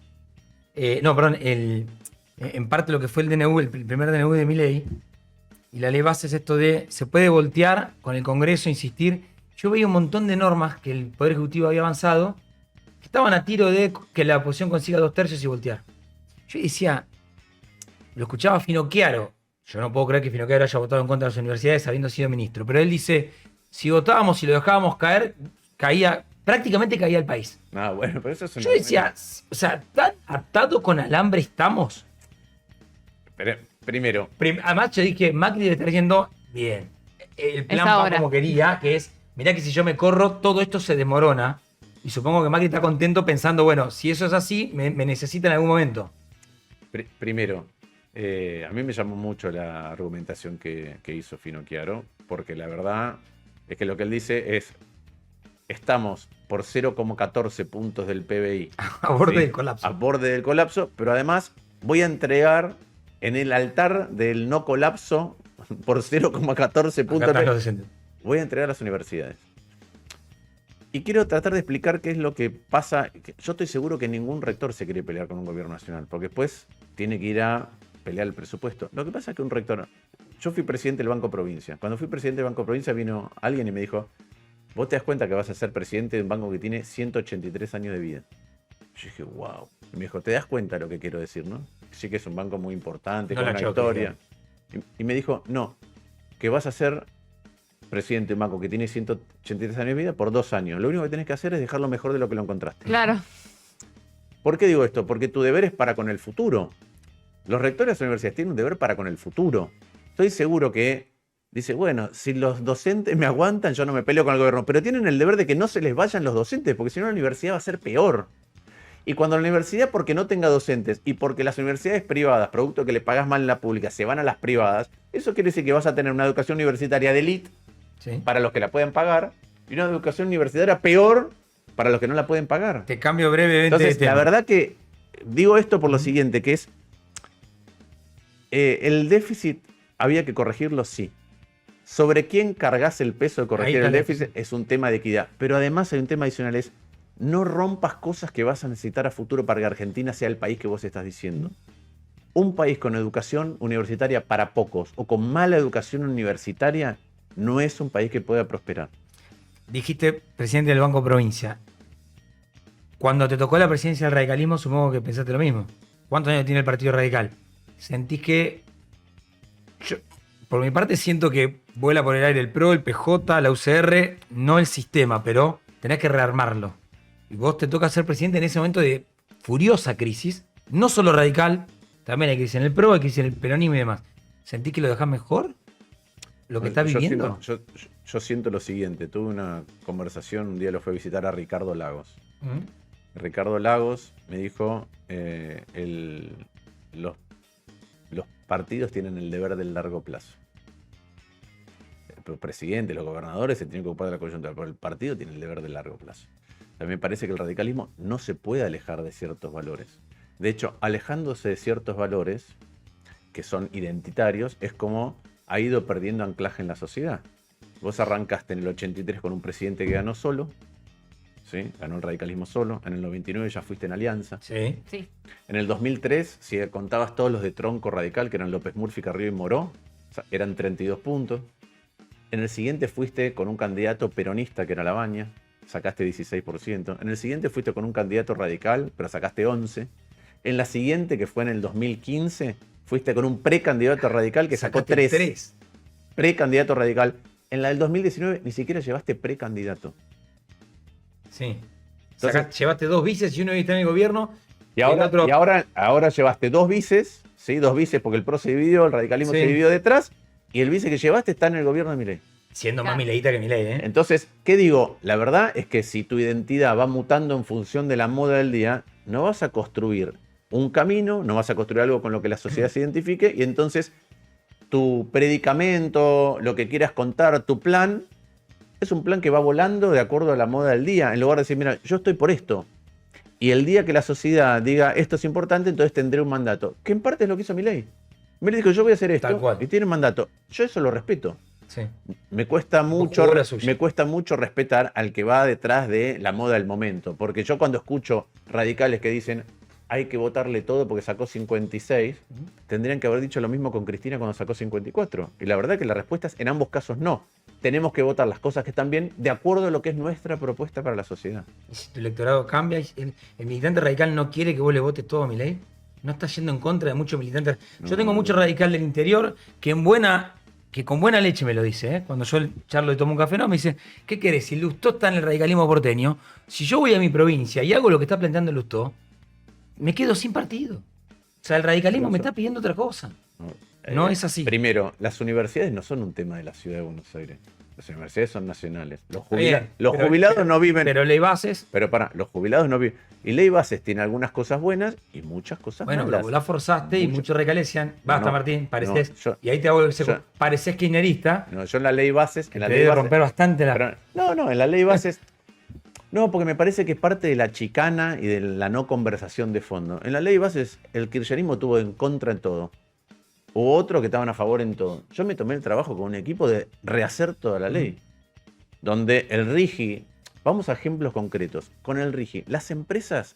En parte lo que fue el DNU, el primer DNU de Milei. Y la ley bases, esto de se puede voltear con el Congreso, insistir. Yo veía un montón de normas que el Poder Ejecutivo había avanzado, que estaban a tiro de que la oposición consiga 2/3 y voltear. Yo decía, lo escuchaba Finocchiaro. Yo no puedo creer que Finocchiaro haya votado en contra de las universidades habiendo sido ministro. Pero él dice... Si votábamos y lo dejábamos caer, prácticamente caía el país. Bueno, pero eso es Yo decía, o sea, ¿tan atado con alambre estamos? Pero, primero. Además, yo dije, Macri debe estar yendo bien. El plan va como quería, que es, mirá que si yo me corro, todo esto se desmorona. Y supongo que Macri está contento pensando, bueno, si eso es así, me necesita en algún momento. Primero, a mí me llamó mucho la argumentación que hizo Finocchiaro, porque la verdad... Es que lo que él dice es, estamos por 0,14 puntos del PBI. A borde del colapso. A borde del colapso, pero además voy a entregar en el altar del no colapso por 0,14 puntos. Voy a entregar a las universidades. Y quiero tratar de explicar qué es lo que pasa. Yo estoy seguro que ningún rector se quiere pelear con un gobierno nacional, porque después tiene que ir a pelear el presupuesto. Lo que pasa es que un rector... Yo fui presidente del Banco Provincia. Cuando fui presidente del Banco Provincia vino alguien y me dijo, ¿vos te das cuenta que vas a ser presidente de un banco que tiene 183 años de vida? Yo dije, wow. Y me dijo, ¿te das cuenta de lo que quiero decir, no? Sí que es un banco muy importante, con una historia. Y me dijo, no, que vas a ser presidente de un banco que tiene 183 años de vida por 2 años. Lo único que tenés que hacer es dejarlo mejor de lo que lo encontraste. Claro. ¿Por qué digo esto? Porque tu deber es para con el futuro. Los rectores de las universidades tienen un deber para con el futuro. Estoy seguro que dice, bueno, si los docentes me aguantan, yo no me peleo con el gobierno. Pero tienen el deber de que no se les vayan los docentes, porque si no la universidad va a ser peor. Y cuando la universidad, porque no tenga docentes, y porque las universidades privadas, producto que le pagas mal en la pública, se van a las privadas, eso quiere decir que vas a tener una educación universitaria de élite, para los que la pueden pagar, y una educación universitaria peor para los que no la pueden pagar. Te cambio brevemente. Entonces, la verdad que digo esto por lo siguiente, que es el déficit había que corregirlo, sí. Sobre quién cargas el peso de corregir el déficit es un tema de equidad. Pero además hay un tema adicional, es no rompas cosas que vas a necesitar a futuro para que Argentina sea el país que vos estás diciendo. Un país con educación universitaria para pocos o con mala educación universitaria no es un país que pueda prosperar. Dijiste presidente del Banco Provincia. Cuando te tocó la presidencia del radicalismo, supongo que pensaste lo mismo. ¿Cuántos años tiene el Partido Radical? ¿Sentís que... Yo, por mi parte, siento que vuela por el aire el PRO, el PJ, la UCR, no el sistema, pero tenés que rearmarlo. Y vos te toca ser presidente en ese momento de furiosa crisis, no solo radical, también hay crisis en el PRO, hay crisis en el peronismo y demás. ¿Sentís que lo dejás mejor? ¿Lo que estás viviendo? Yo siento lo siguiente. Tuve una conversación, un día lo fui a visitar a Ricardo Lagos. Ricardo Lagos me dijo, los partidos tienen el deber del largo plazo. Los presidentes, los gobernadores se tienen que ocupar de la coyuntura, pero el partido tiene el deber del largo plazo. También me parece que el radicalismo no se puede alejar de ciertos valores. De hecho, alejándose de ciertos valores, que son identitarios, es como ha ido perdiendo anclaje en la sociedad. Vos arrancaste en el 83 con un presidente que ganó solo, ¿sí? Ganó el radicalismo solo. En el 99 ya fuiste en alianza. Sí. En el 2003, si contabas todos los de tronco radical, que eran López Murphy, Carrillo y Moró, eran 32 puntos. En el siguiente fuiste con un candidato peronista, que era Labaña, sacaste 16%. En el siguiente fuiste con un candidato radical, pero sacaste 11%. En la siguiente, que fue en el 2015, fuiste con un precandidato radical que sacó 3. Precandidato radical. En la del 2019 ni siquiera llevaste precandidato. Sí. Entonces, llevaste 2 vices y uno está en el gobierno. Y ahora llevaste 2 vices, ¿sí? 2 vices porque el PRO se dividió, el radicalismo se dividió detrás, y el vice que llevaste está en el gobierno de Milei. Siendo más mileíta que Milei, ¿eh? Entonces, ¿qué digo? La verdad es que si tu identidad va mutando en función de la moda del día, no vas a construir un camino, no vas a construir algo con lo que la sociedad se identifique, y entonces tu predicamento, lo que quieras contar, tu plan, es un plan que va volando de acuerdo a la moda del día, en lugar de decir, mira, yo estoy por esto. Y el día que la sociedad diga esto es importante, entonces tendré un mandato. Que en parte es lo que hizo Milei. Milei dijo, yo voy a hacer esto, y tiene un mandato. Yo eso lo respeto. Sí. Me cuesta mucho respetar al que va detrás de la moda del momento. Porque yo cuando escucho radicales que dicen hay que votarle todo porque sacó 56, tendrían que haber dicho lo mismo con Cristina cuando sacó 54. Y la verdad es que la respuesta es en ambos casos no. Tenemos que votar las cosas que están bien de acuerdo a lo que es nuestra propuesta para la sociedad. ¿Y si tu electorado cambia? ¿El militante radical no quiere que vos le votes todo a Milei? ¿No está yendo en contra de muchos militantes? Yo tengo mucho radical del interior que con buena leche me lo dice, ¿eh? Cuando yo charlo y tomo un café, no, me dice, ¿qué querés? Si Lustó está en el radicalismo porteño, si yo voy a mi provincia y hago lo que está planteando Lustó, me quedo sin partido. O sea, el radicalismo me está pidiendo otra cosa. No es así. Primero, las universidades no son un tema de la ciudad de Buenos Aires. Las universidades son nacionales. Los jubilados no viven. Pero ley bases. Pero los jubilados no viven. Y ley bases tiene algunas cosas buenas y muchas cosas malas. Bueno, vos la forzaste y muchos radicales decían, basta Martín, pareces. Y ahí te hago pareces kirchnerista. No, yo en la ley bases. En la ley bases, romper bastante la. En la ley bases. No, porque me parece que es parte de la chicana y de la no conversación de fondo. En la ley bases, el kirchnerismo tuvo en contra en todo. Hubo otros que estaban a favor en todo. Yo me tomé el trabajo con un equipo de rehacer toda la ley. Donde el RIGI, vamos a ejemplos concretos. Con el RIGI, las empresas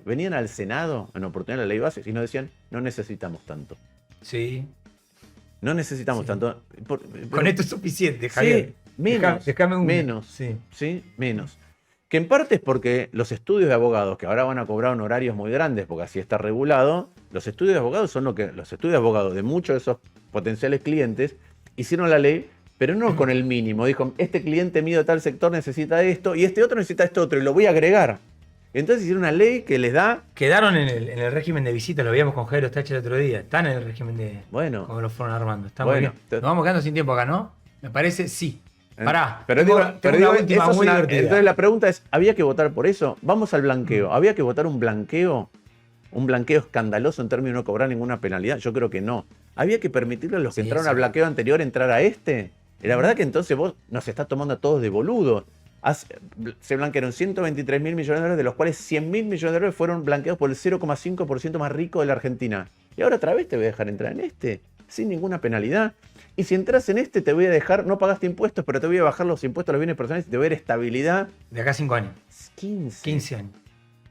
venían al Senado en oportunidad de la ley bases y nos decían, no necesitamos tanto. Sí. No necesitamos tanto. Con esto es suficiente, Javier. Sí, menos. Sí, menos. Que en parte es porque los estudios de abogados, que ahora van a cobrar honorarios muy grandes, porque así está regulado, los estudios de abogados son los estudios de abogados de muchos de esos potenciales clientes hicieron la ley, pero no con el mínimo. Dijo, este cliente mío de tal sector necesita esto y este otro necesita esto otro, y lo voy a agregar. Entonces hicieron una ley que les da... Quedaron en el régimen de visita, lo veíamos con Jairo Stache el otro día. Están en el régimen de... Bueno. Como lo fueron armando. Está muy bien. Nos vamos quedando sin tiempo acá, ¿no? Me parece sí. Pará, entonces la pregunta es, ¿había que votar por eso? Vamos al blanqueo. ¿Había que votar un blanqueo escandaloso en términos de no cobrar ninguna penalidad? Yo creo que no. ¿Había que permitirle a los que entraron al blanqueo anterior entrar a este? Y la verdad que entonces vos nos estás tomando a todos de boludos. Se blanquearon 123 mil millones de dólares, de los cuales 100 mil millones de dólares fueron blanqueados por el 0,5% más rico de la Argentina. Y ahora otra vez te voy a dejar entrar en este, sin ninguna penalidad. Y si entras en este, te voy a dejar, no pagaste impuestos, pero te voy a bajar los impuestos a los bienes personales y te voy a dar estabilidad. De acá a 5 años. 15 años.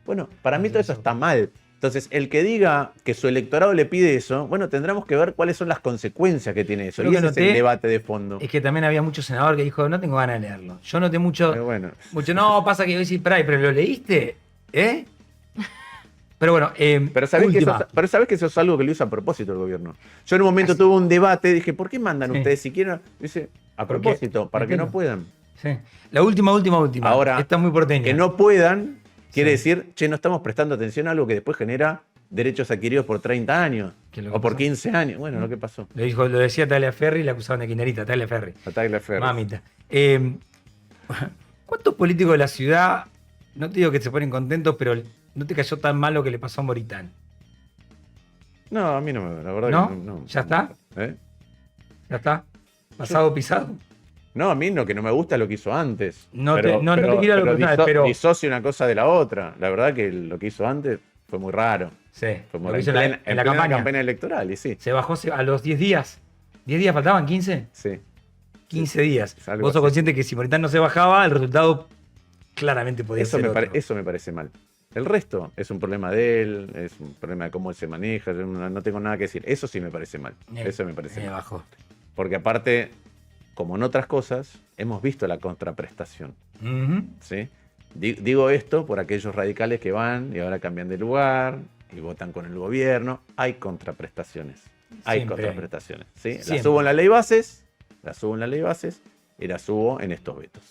Bueno, para mí todo eso está mal. Entonces, el que diga que su electorado le pide eso, bueno, tendremos que ver cuáles son las consecuencias que tiene eso. Y ese es el debate de fondo. Es que también había mucho senador que dijo, no tengo ganas de leerlo. Yo noté mucho. No, pasa que yo decía, pero ¿lo leíste? ¿Eh? Pero bueno, pero sabés que eso es algo que lo usa a propósito el gobierno. Yo en un momento tuve un debate, dije, ¿por qué mandan ustedes siquiera? Dice, a propósito, para que no puedan. Sí. La última. Ahora, está muy porteña. Que no puedan, quiere decir, no estamos prestando atención a algo que después genera derechos adquiridos por 30 años. O por 15 años. Bueno, lo que pasó. Lo decía Tagliaferri y la acusaban de kirchnerista, Tagliaferri. Mamita. ¿Cuántos políticos de la ciudad, no te digo que se ponen contentos, pero no te cayó tan mal lo que le pasó a Moritán? No, a mí no me, la verdad ¿No? que no. ¿Ya está? ¿Ya está? ¿Pasado, pisado? No, a mí lo que no me gusta es lo que hizo antes. No te quiero lo que disocio una cosa de la otra. La verdad que lo que hizo antes Fue muy raro. Sí. Fue muy Lo raro. hizo en la plena campaña. campaña electoral, y sí. Se bajó a los 10 días. ¿10 días faltaban? ¿15? Sí. 15 días. Algo Vos sos así. consciente que si Moritán no se bajaba, el resultado claramente podía Eso ser me, otro. eso me parece mal. El resto es un problema de él, es un problema de cómo él se maneja, yo no tengo nada que decir. Eso sí me parece mal. Eso me parece mal. Bajó. Porque aparte, como en otras cosas, hemos visto la contraprestación. ¿Sí? Digo esto por aquellos radicales que van y ahora cambian de lugar y votan con el gobierno. Hay contraprestaciones. Hay Siempre contraprestaciones. ¿Sí? Siempre. Las subo en la ley bases, las subo en la ley bases y las subo en estos vetos.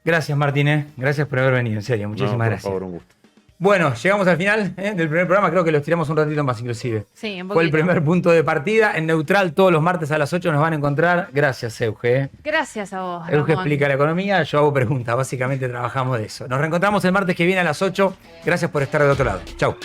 Gracias, Martín. Gracias por haber venido, en serio. Muchísimas gracias. Por favor, un gusto. Bueno, llegamos al final del primer programa. Creo que lo estiramos un ratito más, inclusive. Sí, un Fue el poquito. primer punto de partida. En Neutral, todos los martes a las 8 nos van a encontrar. Gracias, Euge. Gracias a vos, Euge Ramón. explica la economía, yo hago preguntas. Básicamente trabajamos de eso. Nos reencontramos el martes que viene a las 8. Gracias por estar del otro lado. Chau.